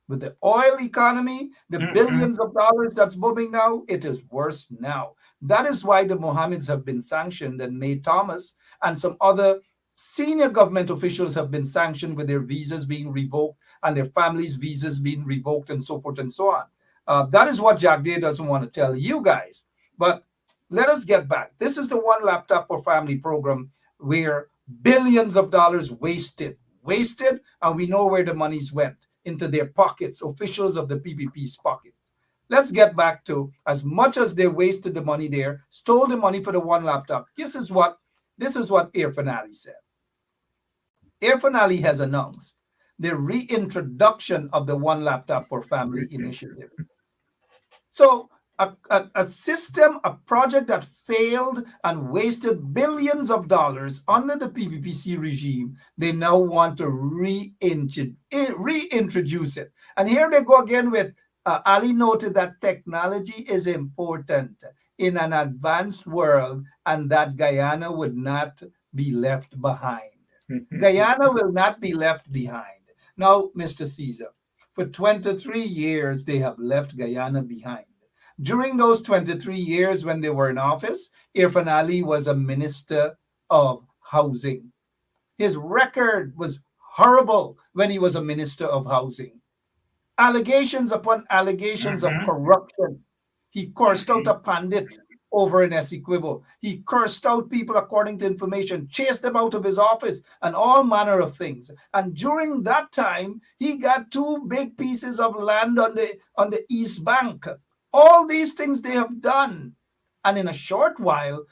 With the oil economy, the Mm-mm. billions of dollars that's booming now, it is worse now. That is why the Mohammeds have been sanctioned, and May Thomas and some other senior government officials have been sanctioned with their visas being revoked and their families' visas being revoked and so forth and so on. That is what Jack Day doesn't want to tell you guys. But let us get back. This is the One Laptop per Family program where billions of dollars wasted, and we know where the monies went into their pockets, officials of the PPP's pockets. Let's get back to as much as they wasted the money there, stole the money for the one laptop. This is what Irfan Ali said. Irfan Ali has announced the reintroduction of the one laptop per family initiative. So a system, a project that failed and wasted billions of dollars under the PPPC regime, they now want to reintroduce it. And here they go again with Ali noted that technology is important in an advanced world and that Guyana would not be left behind. Guyana will not be left behind. Now, Mr. Caesar, for 23 years, they have left Guyana behind. During those 23 years when they were in office, Irfan Ali was a minister of housing. His record was horrible when he was a minister of housing. Allegations upon allegations of Mm-hmm. corruption. He cursed out Mm-hmm. a pandit over in Essequibo. He cursed out people according to information, chased them out of his office, and all manner of things. And during that time, he got two big pieces of land on the East Bank. All these things they have done. And in a short while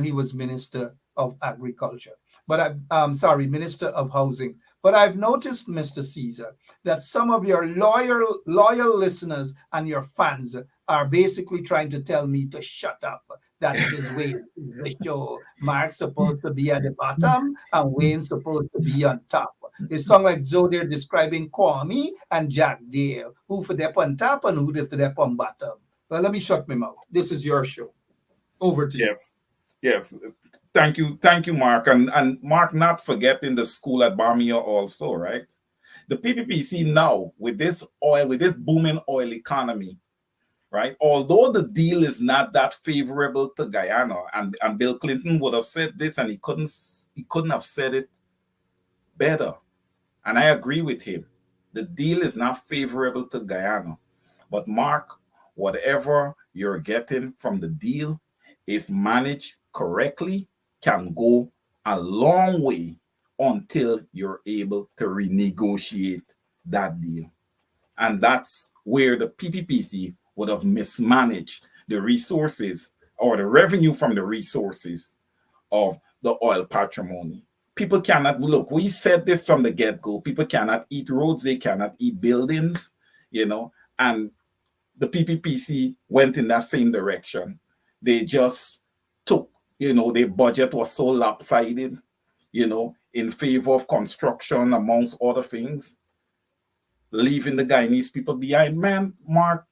he was Minister of Agriculture. But I'm sorry, Minister of Housing. But I've noticed, Mr. Caesar, that some of your loyal listeners and your fans are basically trying to tell me to shut up. That it is Wayne the show. Mark's supposed to be at the bottom and Wayne's supposed to be on top. It sounds like Joe they're describing Kwame and Jack Dale, who for them on top and who for them on bottom. Well, let me shut my mouth. This is your show. Over to you. Yes. Yes. Thank you, Mark. And Mark, not forgetting the school at Bamia also, right? The PPPC now with this oil, with this booming oil economy, right? Although the deal is not that favorable to Guyana, and Bill Clinton would have said this, and he couldn't have said it better. And I agree with him. The deal is not favorable to Guyana. But Mark, whatever you're getting from the deal, if managed correctly, can go a long way until you're able to renegotiate that deal. And that's where the PPPC would have mismanaged the resources or the revenue from the resources of the oil patrimony. People cannot look. We said this from the get-go. People cannot eat roads, they cannot eat buildings, and the PPPC went in that same direction. They just took, their budget was so lopsided, in favor of construction, amongst other things, leaving the Guyanese people behind. Man, Mark,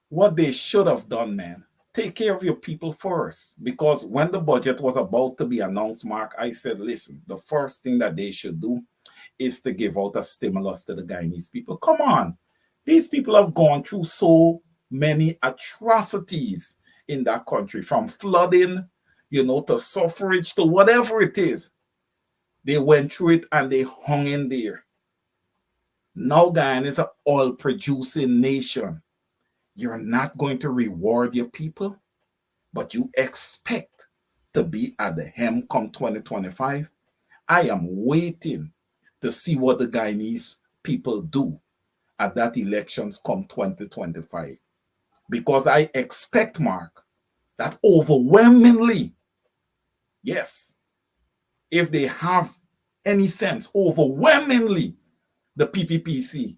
what they should have done, man, take care of your people first. Because when the budget was about to be announced, Mark, I said, listen, the first thing that they should do is to give out a stimulus to the Guyanese people. Come on. These people have gone through so many atrocities in that country, from flooding, to suffrage, to whatever it is. They went through it and they hung in there. Now Guyana is an oil producing nation. You're not going to reward your people, but you expect to be at the helm come 2025. I am waiting to see what the Guyanese people do at that elections come 2025. Because I expect, Mark, that overwhelmingly, yes, if they have any sense, overwhelmingly, the PPPC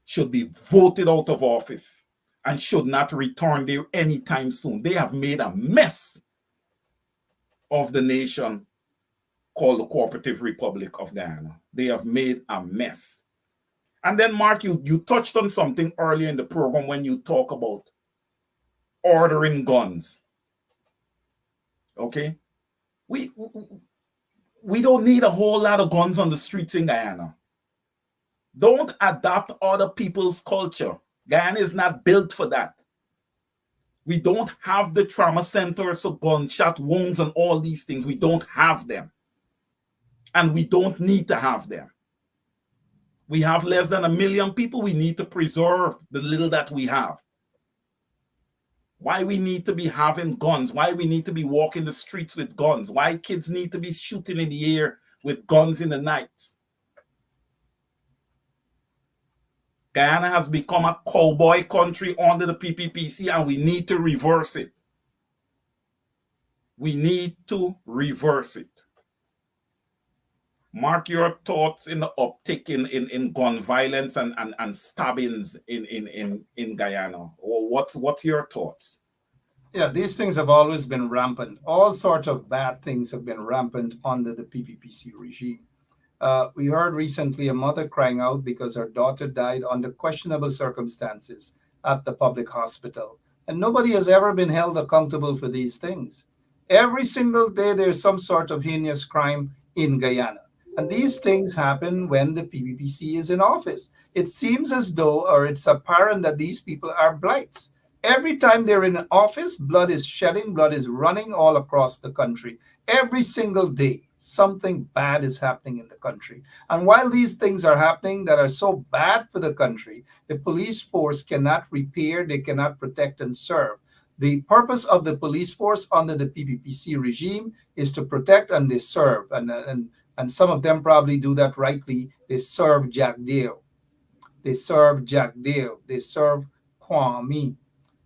should be voted out of office and should not return there anytime soon. They have made a mess of the nation called the Cooperative Republic of Guyana. They have made a mess. And then, Mark, you touched on something earlier in the program when you talk about ordering guns. Okay? We don't need a whole lot of guns on the streets in Guyana. Don't adapt other people's culture. Guyana is not built for that. We don't have the trauma centers of gunshot wounds and all these things. We don't have them. And we don't need to have them. We have less than 1 million people. We need to preserve the little that we have. Why we need to be having guns? Why we need to be walking the streets with guns? Why kids need to be shooting in the air with guns in the night? Guyana has become a cowboy country under the PPPC, and we need to reverse it. We need to reverse it. Mark, your thoughts in the uptick in gun violence and stabbings in Guyana. Or what's your thoughts? Yeah, these things have always been rampant. All sorts of bad things have been rampant under the PPPC regime. We heard recently a mother crying out because her daughter died under questionable circumstances at the public hospital. And nobody has ever been held accountable for these things. Every single day, there's some sort of heinous crime in Guyana. And these things happen when the PPPC is in office. It seems as though, or it's apparent that these people are blights. Every time they're in office, blood is shedding, blood is running all across the country. Every single day, something bad is happening in the country. And while these things are happening that are so bad for the country, the police force cannot repair, they cannot protect and serve. The purpose of the police force under the PPPC regime is to protect and they serve. And some of them probably do that rightly. They serve Jack Dale. They serve Jack Dale. They serve Kwame.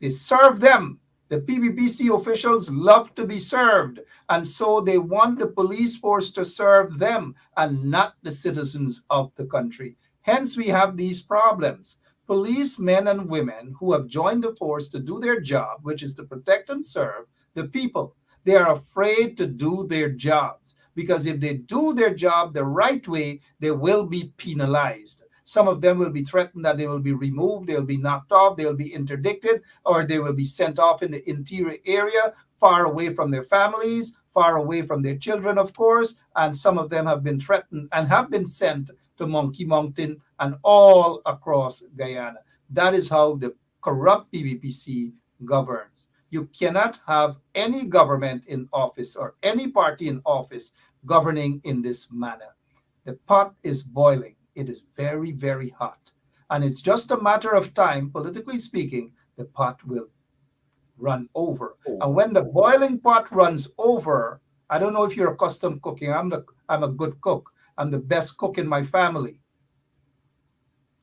They serve them. The PPPC officials love to be served. And so they want the police force to serve them and not the citizens of the country. Hence, we have these problems. Policemen and women who have joined the force to do their job, which is to protect and serve the people, they are afraid to do their jobs because if they do their job the right way, they will be penalized. Some of them will be threatened that they will be removed, they'll be knocked off, they'll be interdicted, or they will be sent off in the interior area, far away from their families, far away from their children, of course. And some of them have been threatened and have been sent to Monkey Mountain and all across Guyana. That is how the corrupt PPPC governs. You cannot have any government in office or any party in office governing in this manner. The pot is boiling. It is very, very hot. And it's just a matter of time, politically speaking, the pot will run over. And when the boiling pot runs over, I don't know if you're accustomed cooking. I'm a good cook. I'm the best cook in my family.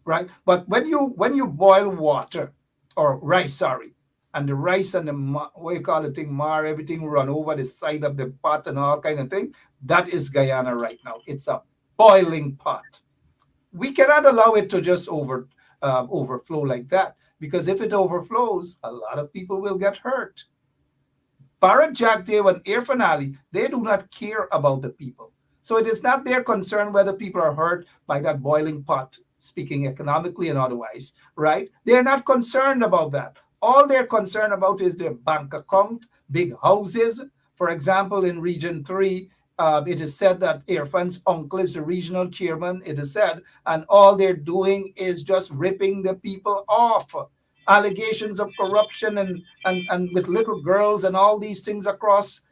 Right? But when you boil water or rice, sorry, and the rice and the what you call the thing, everything run over the side of the pot and all kind of thing, that is Guyana right now. It's a boiling pot. We cannot allow it to just overflow like that, because if it overflows, a lot of people will get hurt. Barrett, Jack Dale, and Irfan Ali, they do not care about the people. So it is not their concern whether people are hurt by that boiling pot, speaking economically and otherwise, right? They're not concerned about that. All they're concerned about is their bank account, big houses. For example, in Region 3, it is said that Irfan's uncle is the regional chairman, it is said, and all they're doing is just ripping the people off. Allegations of corruption and with little girls and all these things across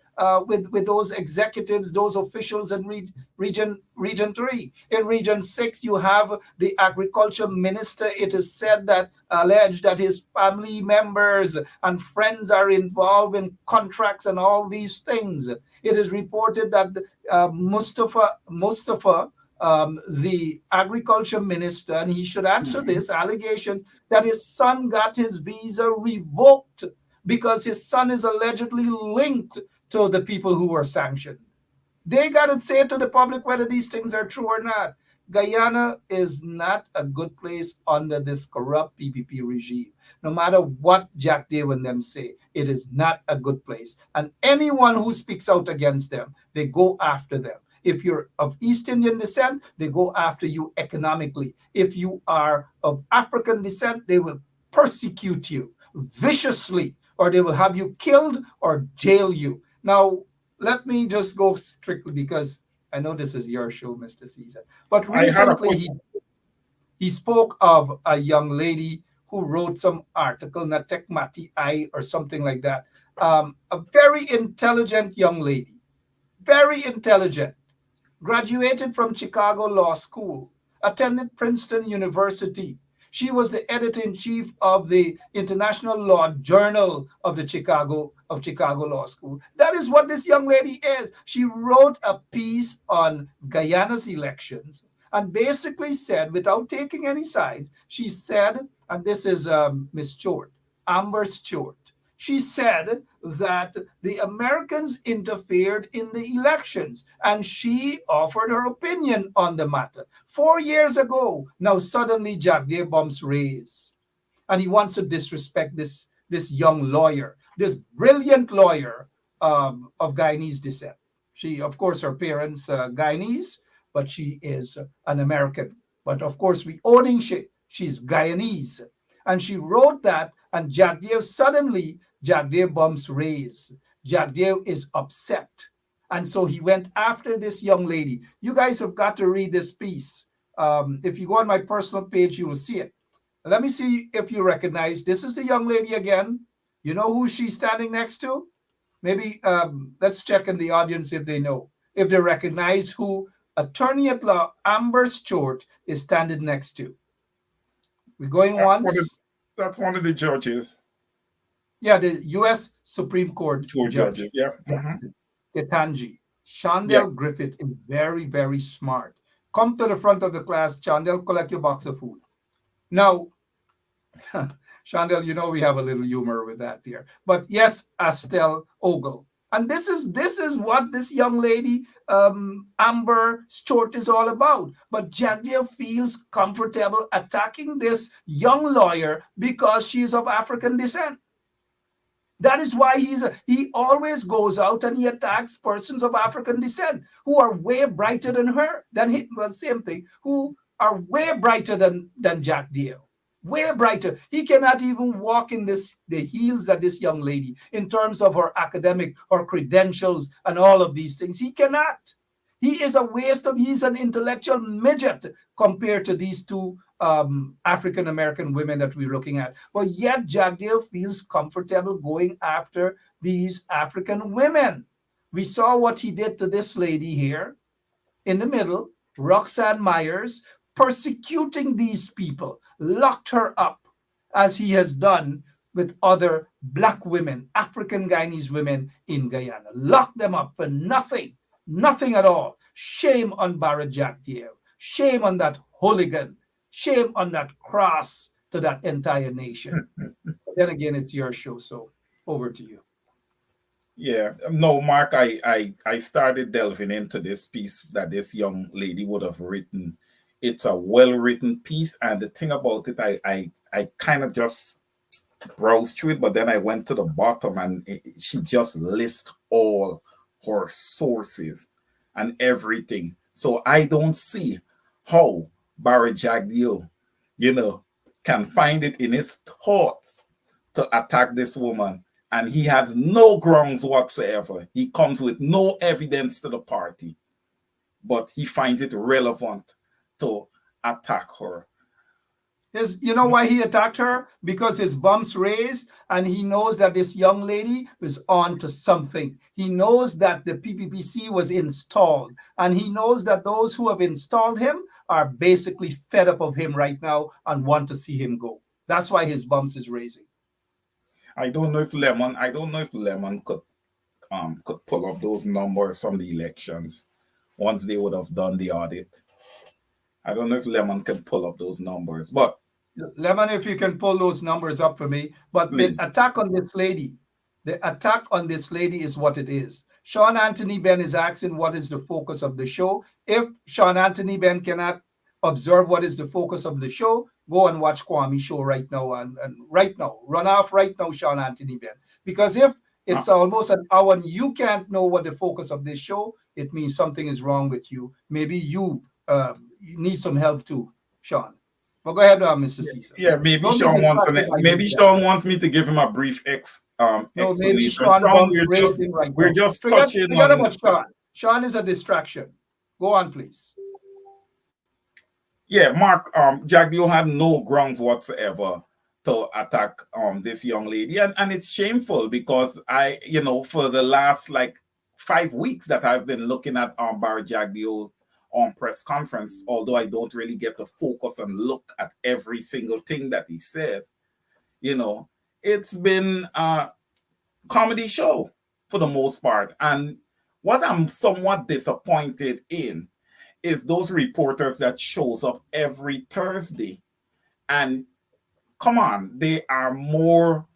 with those executives, those officials in region 3. In Region 6, you have the agriculture minister. It is said that alleged that his family members and friends are involved in contracts and all these things. It is reported that Mustafa, the agriculture minister, and he should answer this allegations that his son got his visa revoked because his son is allegedly linked to the people who were sanctioned. They got to say to the public whether these things are true or not. Guyana is not a good place under this corrupt PPP regime. No matter what Jack Dale and them say, it is not a good place. And anyone who speaks out against them, they go after them. If you're of East Indian descent, they go after you economically. If you are of African descent, they will persecute you viciously, or they will have you killed or jail you. Now, let me just go strictly because I know this is your show, Mr. Caesar. But recently, He spoke of a young lady who wrote some article, Natek Mati I or something like that. A very intelligent young lady, very intelligent, graduated from Chicago Law School, attended Princeton University. She was the editor-in-chief of the International Law Journal of the Chicago Law School. That is what this young lady is. She wrote a piece on Guyana's elections and basically said, without taking any sides, she said, and this is Miss Stewart, Amber Stewart, she said that the Americans interfered in the elections and she offered her opinion on the matter 4 years ago. Now suddenly Jack Day bumps raise and he wants to disrespect this young lawyer, this brilliant lawyer of Guyanese descent. She, of course, her parents Guyanese, but she is an American. But of course, we owning she's Guyanese, and she wrote that. And Jagdev suddenly Jagdev bumps raise. Jagdev is upset, and so he went after this young lady. You guys have got to read this piece. If you go on my personal page, you will see it. Let me see if you recognize. This is the young lady again. You know who she's standing next to? Maybe let's check in the audience if they know, if they recognize who attorney at law Amber Stewart is standing next to. We're going once. That's one of the judges. Yeah, the U.S. Supreme Court Two judge. judges. Yeah. Yes, Ketanji. Yes. Chandel Griffith is very, very smart. Come to the front of the class, Chandel, collect your box of food. Now, Chandel, you know we have a little humor with that here. But yes, Estelle Ogle. And this is what this young lady, Amber Stewart, is all about. But Jagdia feels comfortable attacking this young lawyer because she's of African descent. That is why he always goes out and he attacks persons of African descent who are way brighter than her, than him, well, same thing, who are way brighter than Jack Deere. Way brighter. He cannot even walk in the heels of this young lady in terms of her academic, her credentials, and all of these things. He cannot. He is a waste of, he's an intellectual midget compared to these two African American women that we're looking at. But yet Jagdeo feels comfortable going after these African women. We saw what he did to this lady here in the middle, Roxanne Myers, persecuting these people, locked her up as he has done with other black women, African Guyanese women in Guyana. Locked them up for nothing, nothing at all. Shame on Barra Jack Dieu. Shame on that hooligan. Shame on that cross to that entire nation. But then again, it's your show, so over to you. Yeah, no, Mark, I started delving into this piece that this young lady would have written. It's a well-written piece, and the thing about it, I kind of just browsed through it, but then I went to the bottom, and she just lists all her sources and everything. So I don't see how Barry Jagdeo, can find it in his thoughts to attack this woman, and he has no grounds whatsoever. He comes with no evidence to the party, but he finds it relevant to attack her. You know why he attacked her? Because his bumps raised, and he knows that this young lady was on to something. He knows that the PPPC was installed, and he knows that those who have installed him are basically fed up of him right now and want to see him go. That's why his bumps is raising. I don't know if Lemon could pull up those numbers from the elections once they would have done the audit. I don't know if Lemon can pull up those numbers, but Lemon, if you can pull those numbers up for me. But please. The attack on this lady is what it is. Sean Anthony Ben is asking what is the focus of the show. If Sean Anthony Ben cannot observe what is the focus of the show, go and watch Kwame show right now and right now. Run off right now, Sean Anthony Ben. Because if it's almost an hour and you can't know what the focus of this show, it means something is wrong with you. Maybe you need some help too, Sean. But go ahead, Mr. Caesar. Yeah, maybe Sean wants me to give him a brief explanation. No, maybe Sean we're just touching forget about Sean. Sean is a distraction. Go on, please. Yeah, Mark, Jagdio had no grounds whatsoever to attack this young lady. And it's shameful because for the last like 5 weeks that I've been looking at Barry Jagdio's press conference, although I don't really get to focus and look at every single thing that he says, you know, it's been a comedy show for the most part. And what I'm somewhat disappointed in is those reporters that shows up every Thursday. And come on, they are more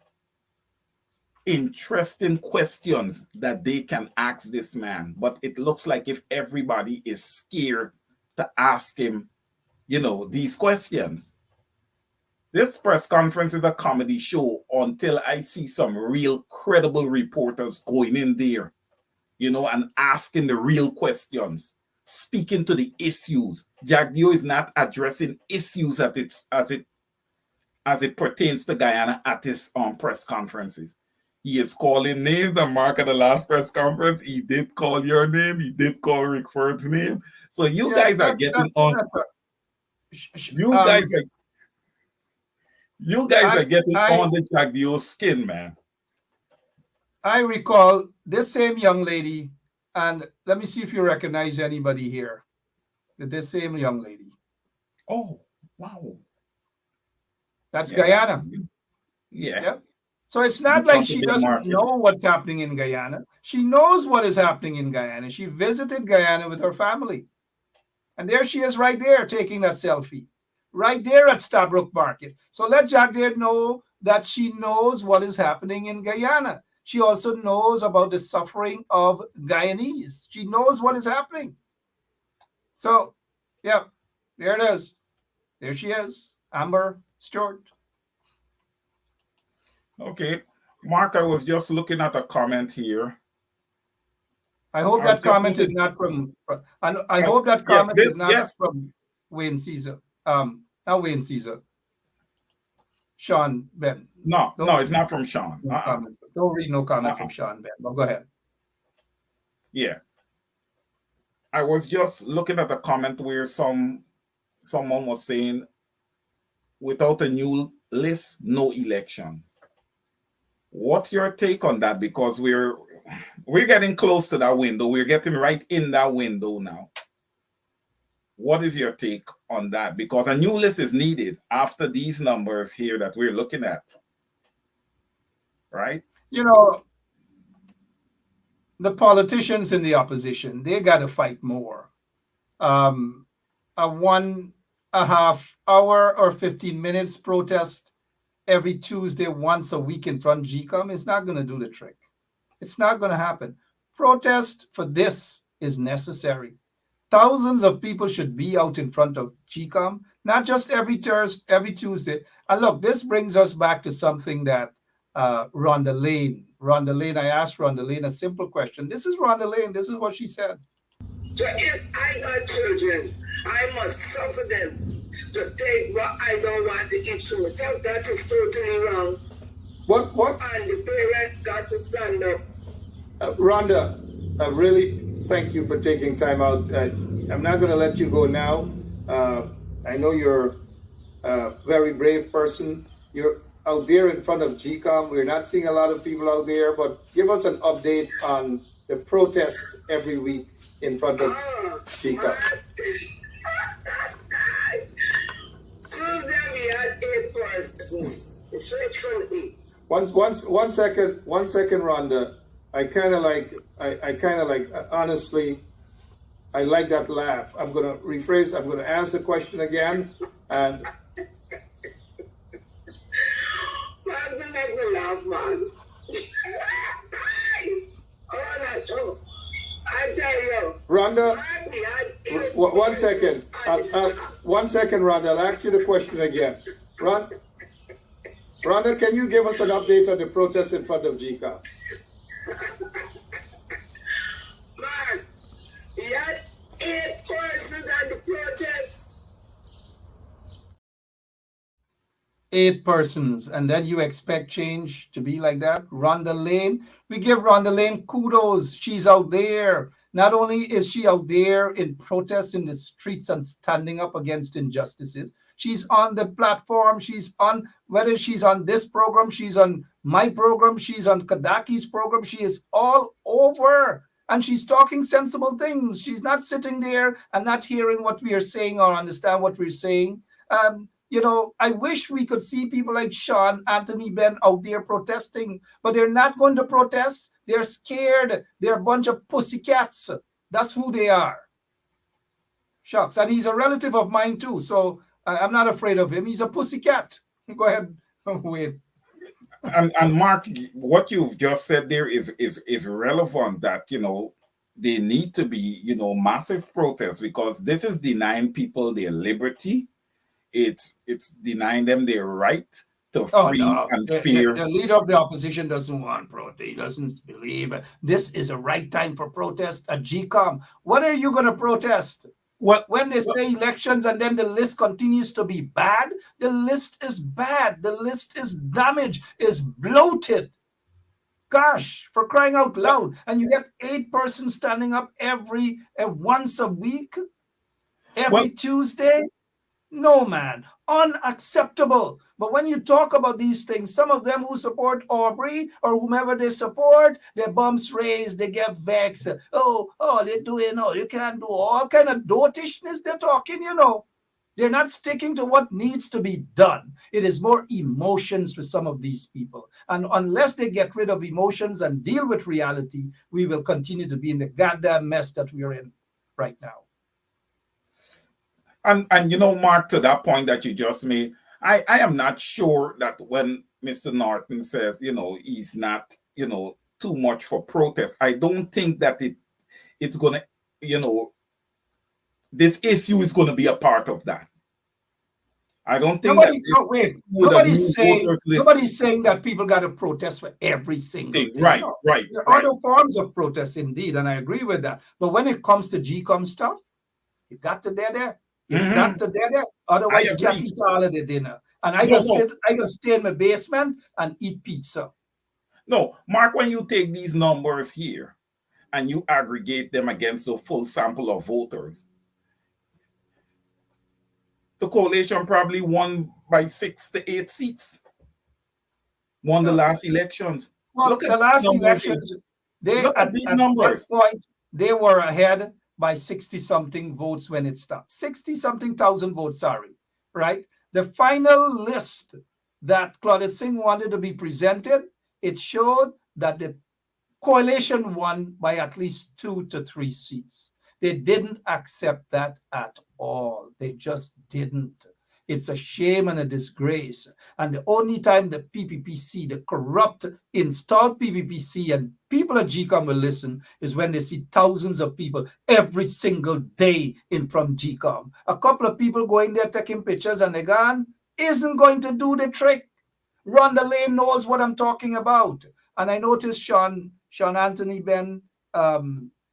interesting questions that they can ask this man. But it looks like if everybody is scared to ask him, these questions. This press conference is a comedy show until I see some real credible reporters going in there, and asking the real questions, speaking to the issues. Jagdio is not addressing issues as it pertains to Guyana at his press conferences. He is calling names. And Mark, at the last press conference, he did call your name. He did call Rick Ford's name. So you Yeah, guys are getting on. You guys are getting I on the Jagdio's skin, man. I recall this same young lady, and let me see if you recognize anybody here. This same young lady. Oh, wow. That's Yeah, Guyana. Yeah. Yep. So it's not It's like not a she big doesn't market. know what's happening in Guyana. She knows what is happening in Guyana. She visited Guyana with her family. And there she is right there taking that selfie, right there at Stabrook Market. So let Jagdev know that she knows what is happening in Guyana. She also knows about the suffering of Guyanese. She knows what is happening. So, yeah, there it is. There she is, Amber Stewart. Okay. Mark, I was just looking at a comment here. I hope I was that just comment looking. is not from. I hope that Yes, comment is this, not yes. from Wayne Caesar. Not Wayne Caesar. Sean Ben. No, Don't it's not from Sean. no comment. Don't read no comment from Sean Ben. But go ahead. Yeah. I was just looking at a comment where someone was saying, without a new list, no election. What's your take on that? Because we're getting close to that window. We're getting right in that window now. What is your take on that? Because a new list is needed after these numbers here that we're looking at. Right? You know, the politicians in the opposition, they got to fight more. A 1.5 hour or 15 minutes protest every Tuesday, once a week in front of GCOM is not going to do the trick. It's not going to happen. Protest for this is necessary. Thousands of people should be out in front of GCOM, not just every Thursday, every Tuesday. And look, this brings us back to something that Rhonda Lane, I asked Rhonda Lane a simple question. This is Rhonda Lane. This is what she said. So if I got children, I must suffer them to take what I don't want to eat for myself. That is totally wrong. What? And the parents got to stand up. Rhonda, really thank you for taking time out. I'm not going to let you go now. I know you're a very brave person. You're out there in front of GCOM. We're not seeing a lot of people out there, but give us an update on the protests every week in front of GCOM. Tuesday we had 8 persons. Faithfully. One second, Rhonda. I kind of like, honestly, I like that laugh. I'm going to rephrase, I'm going to ask the question again. And Man, don't make me laugh, man. I tell you. Rhonda, We had 8 one second. persons. 1 second, Rhonda. I'll ask you the question again. Rhonda, can you give us an update on the protest in front of GCOM? Man, we had 8 persons at the protest. 8 persons, and then you expect change to be like that? Rhonda Lane, we give Rhonda Lane kudos. She's out there Not only is she out there in protest in the streets and standing up against injustices, she's on the platform. She's on, whether she's on this program, she's on my program, she's on Kadaki's program. She is all over. And she's talking sensible things. She's not sitting there and not hearing what we are saying or understand what we're saying. I wish we could see people like Sean Anthony Ben out there protesting, but they're not going to protest. They're scared. They're a bunch of pussycats. That's who they are. Shucks. And he's a relative of mine too, so I'm not afraid of him. He's a pussycat. Go ahead, wait. And Mark, what you've just said there is relevant. That they need to be massive protests, because this is denying people their liberty. It's denying them their right to Oh free no, and the fair. leader of the opposition doesn't want protest. He doesn't believe this is a right time for protest at GCOM. What are you going to protest? What When they say elections and then the list continues to be bad, the list is bad. The list is damaged, is bloated. Gosh, for crying out loud. And you get 8 persons standing up every once a week, every well, Tuesday. No, man, unacceptable. But when you talk about these things, some of them who support Aubrey or whomever they support, their bumps raised, they get vexed. Oh, they're doing, you can't do all kind of dotishness they're talking, They're not sticking to what needs to be done. It is more emotions for some of these people. And unless they get rid of emotions and deal with reality, we will continue to be in the goddamn mess that we're in right now. and Mark, to that point that you just made, I am not sure that when Mr. Norton says he's not too much for protest, I don't think that it's gonna this issue is gonna be a part of that. I don't think that Nobody, no, this wait. with a new voters list Nobody's saying that people got to protest for every single thing. thing. Right, No, right, there are right. other forms of protest, indeed, and I agree with that. But when it comes to GCOM stuff, you got to there. You got to there. I Otherwise, can't agree. eat all of the dinner. And I No, can no, sit, I can stay in my basement and eat pizza. no, Mark. When you take these numbers here and you aggregate them against the full sample of voters, the coalition probably won by 6 to 8 seats. Won the No. last elections. Well, Look at the these last numbers here. elections, they Look at these at that numbers. point they were ahead by 60 something votes when it stopped. 60 something thousand votes, sorry. Right? The final list that Claudette Singh wanted to be presented, it showed that the coalition won by at least 2 to 3 seats. They didn't accept that at all. They just didn't. It's a shame and a disgrace. And the only time the PPPC, the corrupt, installed PPPC, and people at GCOM will listen is when they see thousands of people every single day in from GCOM. A couple of people going there taking pictures and they're gone isn't going to do the trick. Rhonda Lane knows what I'm talking about. And I noticed Sean Anthony Ben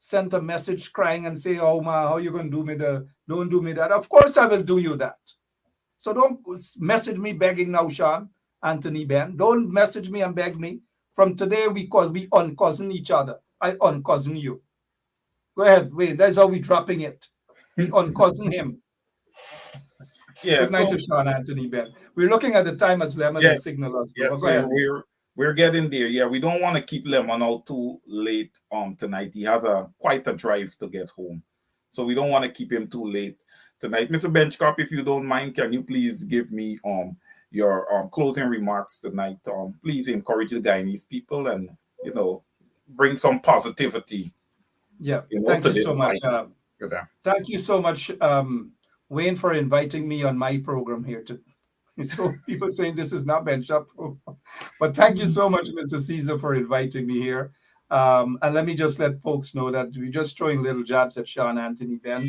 sent a message crying and say, "Oh ma, how you gonna do me don't do me that." Of course I will do you that. So don't message me begging now, Sean Anthony Ben. Don't message me and beg me. From today we uncousin each other. I uncousin you. Go ahead, wait. That's how we dropping it. We uncousin him. Yeah. Good night So to Sean Anthony Ben. We're looking at the time as Lemon yeah, has signaled us. Go yes, ahead. we're getting there. Yeah, we don't want to keep Lemon out too late tonight. He has quite a drive to get home, so we don't want to keep him too late tonight. Mr. Benchcop, if you don't mind, can you please give me your closing remarks tonight? Please encourage the Guyanese people and bring some positivity. Yeah, thank to you this so much. fight. Thank you so much, Wayne, for inviting me on my program here. So people saying this is not bench up, but thank you so much, Mr. Caesar, for inviting me here. And let me just let folks know that we're just throwing little jabs at Sean Anthony Ben.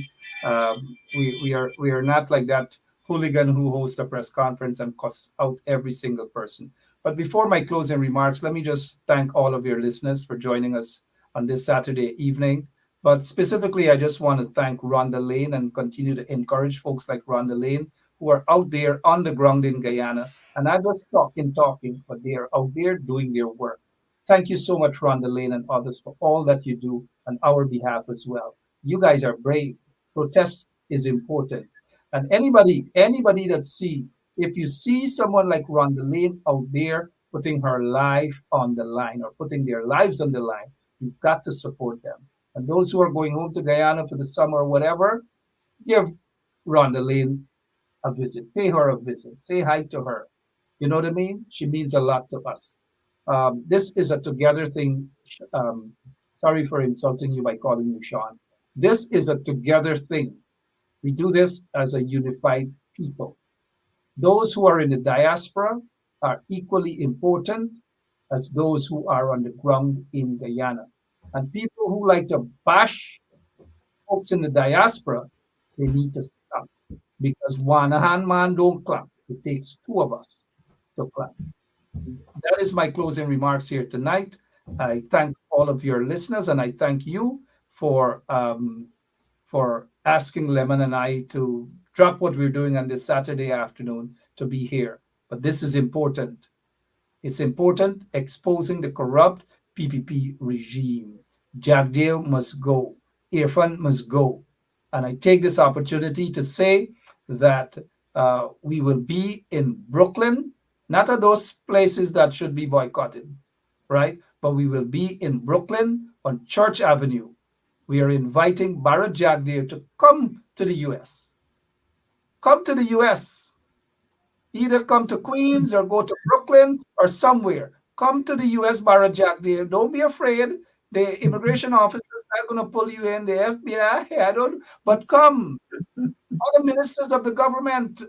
We are not like that hooligan who hosts a press conference and cuss out every single person. But before my closing remarks, let me just thank all of your listeners for joining us on this Saturday evening. But specifically, I just want to thank Rhonda Lane and continue to encourage folks like Rhonda Lane who are out there on the ground in Guyana and not just talking, but they are out there doing their work. Thank you so much, Rhonda Lane and others, for all that you do on our behalf as well. You guys are brave. Protest is important. And anybody that see, if you see someone like Rhonda Lane out there putting her life on the line or putting their lives on the line, you've got to support them. And those who are going home to Guyana for the summer or whatever, give Rhonda Lane a visit, pay her a visit, say hi to her. You know what I mean? She means a lot to us. This is a together thing. Sorry for insulting you by calling you Sean. This is a together thing. We do this as a unified people. Those who are in the diaspora are equally important as those who are on the ground in Guyana. And people who like to bash folks in the diaspora, they need to stop because one hand man don't clap. It takes two of us to clap. That is my closing remarks here tonight. I thank all of your listeners, and I thank you for asking Lemon and I to drop what we're doing on this Saturday afternoon to be here. But this is important. It's important exposing the corrupt PPP regime. Jagdeo must go. Irfan must go. And I take this opportunity to say that we will be in Brooklyn, not at those places that should be boycotted, right? But we will be in Brooklyn on Church Avenue. We are inviting Bharat Jagdeo to come to the US. Come to the US. Either come to Queens or go to Brooklyn or somewhere. Come to the US, Bharat Jagdeo. Don't be afraid. The immigration officers are going to pull you in, the FBI, I don't, but come. Other ministers of the government,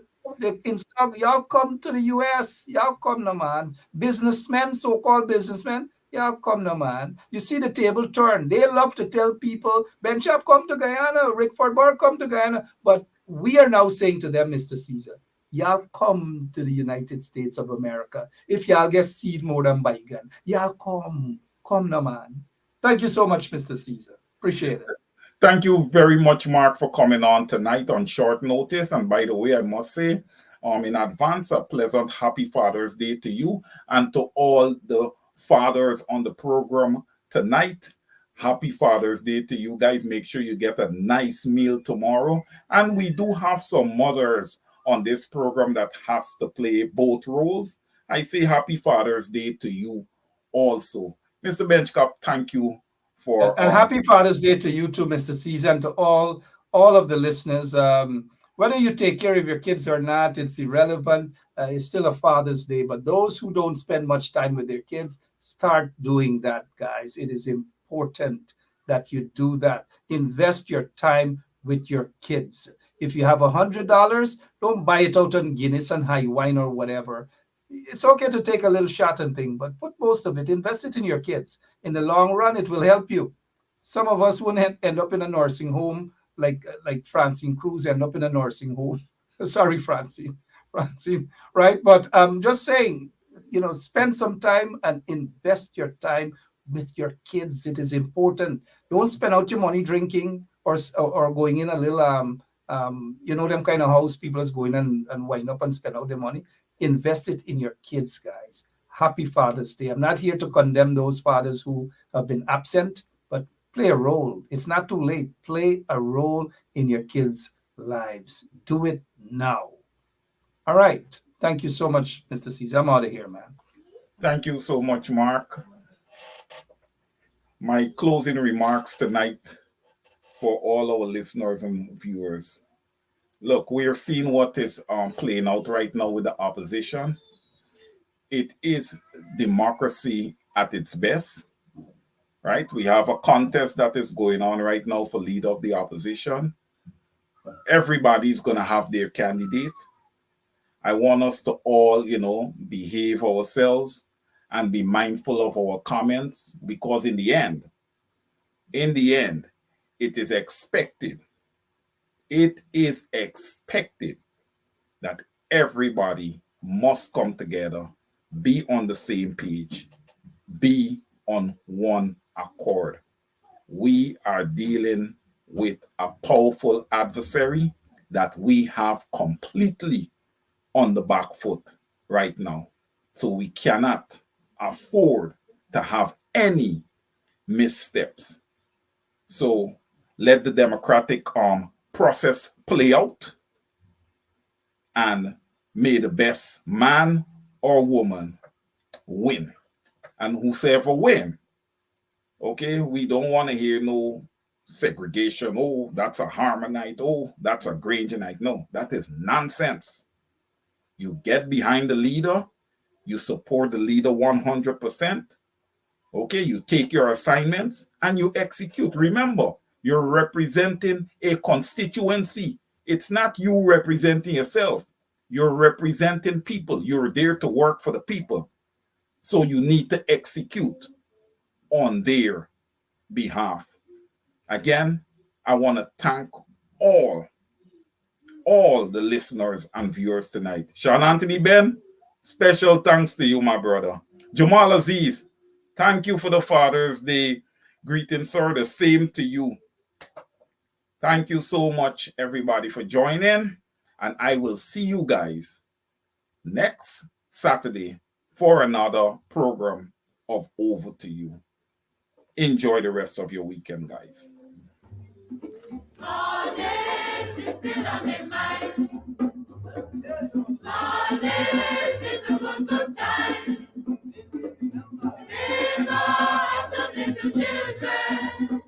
y'all come to the US. Y'all come no man. Businessmen, so-called businessmen, y'all come no man. You see the table turn. They love to tell people, Ben Chap come to Guyana, Rick Ford come to Guyana. But we are now saying to them, Mr. Caesar, y'all come to the United States of America. If y'all get seed more than bygone, y'all come. Come no man. Thank you so much, Mr. Caesar. Appreciate it. Thank you very much, Mark, for coming on tonight on short notice. And by the way, I must say, in advance, a pleasant, happy Father's Day to you and to all the fathers on the program tonight. Happy Father's Day to you guys. Make sure you get a nice meal tomorrow. And we do have some mothers on this program that has to play both roles. I say happy Father's Day to you also. Mr. Benchcap, thank you for and happy Father's Day to you too, Mr. Caesar, and to all of the listeners. Whether you take care of your kids or not, it's irrelevant. It's still a Father's Day. But those who don't spend much time with their kids, start doing that, guys. It is important that you do that. Invest your time with your kids. If you have $100, don't buy it out on Guinness and high wine or whatever. It's okay to take a little shot and thing, but put most of it, invest it in your kids. In the long run, it will help you. Some of us wouldn't end up in a nursing home like Francine Cruz end up in a nursing home. Sorry, Francine, right? But I'm just saying, spend some time and invest your time with your kids. It is important. Don't spend out your money drinking or going in a little them kind of house people is going and wind up and spend out their money. Invest it in your kids, guys. Happy Father's Day. I'm not here to condemn those fathers who have been absent, but play a role. It's not too late. Play a role in your kids' lives. Do it now. All right. Thank you so much, Mr. Caesar. I'm out of here, man. Thank you so much, Mark. My closing remarks tonight for all our listeners and viewers. Look, we are seeing what is playing out right now with the opposition. It is democracy at its best, right? We have a contest that is going on right now for leader of the opposition. Everybody's going to have their candidate. I want us to all, behave ourselves and be mindful of our comments because in the end, it is expected that everybody must come together, be on the same page, be on one accord. We are dealing with a powerful adversary that we have completely on the back foot right now. So we cannot afford to have any missteps. So let the democratic process play out, and may the best man or woman win. And whosoever win, okay, we don't want to hear no segregation. Oh, that's a Harmonite. Oh, that's a Grangerite. No, that is nonsense. You get behind the leader, you support the leader 100%. Okay, you take your assignments and you execute. Remember, you're representing a constituency. It's not you representing yourself. You're representing people. You're there to work for the people. So you need to execute on their behalf. Again, I want to thank all the listeners and viewers tonight. Sean Anthony Ben, special thanks to you, my brother. Jamal Aziz, thank you for the Father's Day greeting, sir. The same to you. Thank you so much, everybody, for joining. And I will see you guys next Saturday for another program of Over to You. Enjoy the rest of your weekend, guys. Small days is still on my mind. Small days is a good time. Remember some little children.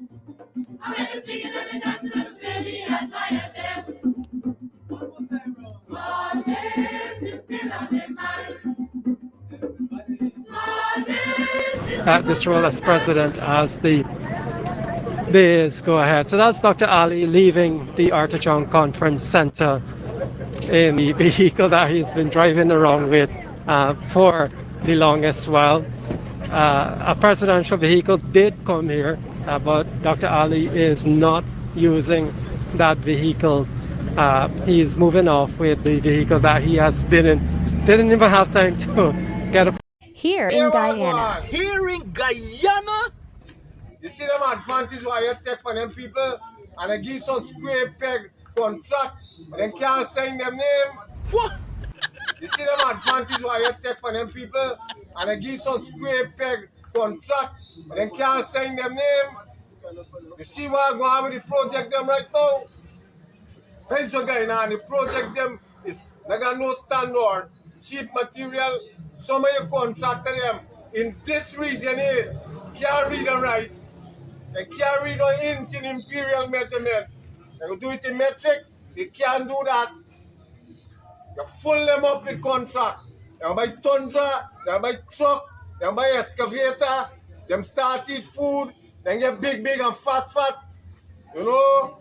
I when they sing it and the dancers really admire them. Small days is still on my mind. Small days is At this role as president as the days go ahead. So that's Dr. Ali leaving the Artichoke Conference Center in the vehicle that he's been driving around with for the longest while. A presidential vehicle did come here, but Dr. Ali is not using that vehicle. He's moving off with the vehicle that he has been in. Didn't even have time to get a. Here in Guyana. Here in Guyana? You see them advantage why you take for them people and they give some square peg contract and they can't sign them name. What? You see them advantage why you take for them people and they give some square peg contract and they can't sign them name. You see what going on with the project them right now? Thanks for going on. The project them is they got no standard, cheap material. Some of your contractor them in this region here can't read them right. They can't read on inch in imperial measurement. They will do it in metric. They can't do that. You full them up with contract. They buy tundra, they buy truck, they buy excavator, them start eat food, then get big and fat. You know,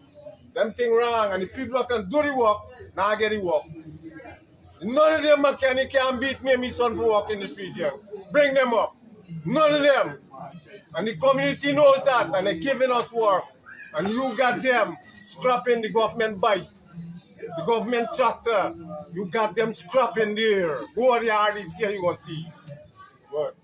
them thing wrong. And the people who can do the work, now get the work. None of them mechanics can beat me and my son for work in this region. Bring them up. None of them. And the community knows that, and they're giving us work. And you got them scrapping the government bike, the government tractor. You got them scrapping there. Go to the RDC, you're going to see. Good.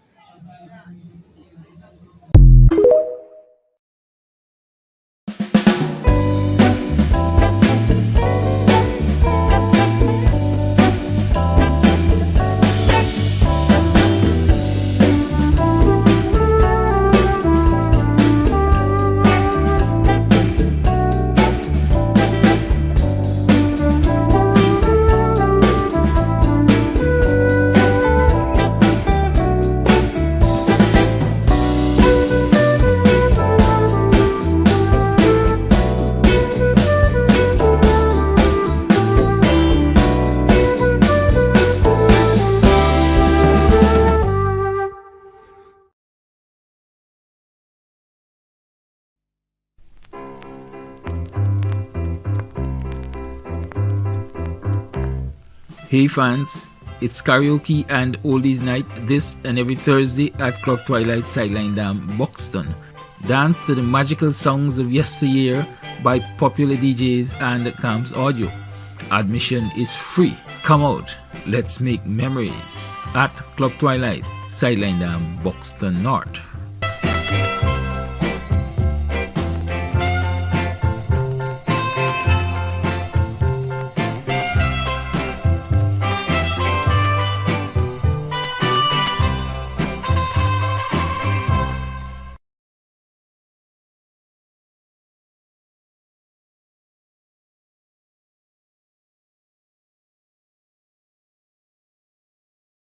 Hey fans, it's karaoke and oldies night this and every Thursday at Club Twilight Sideline Dam, Buxton. Dance to the magical songs of yesteryear by popular DJs and Camps Audio. Admission is free. Come out, let's make memories at Club Twilight Sideline Dam, Buxton North.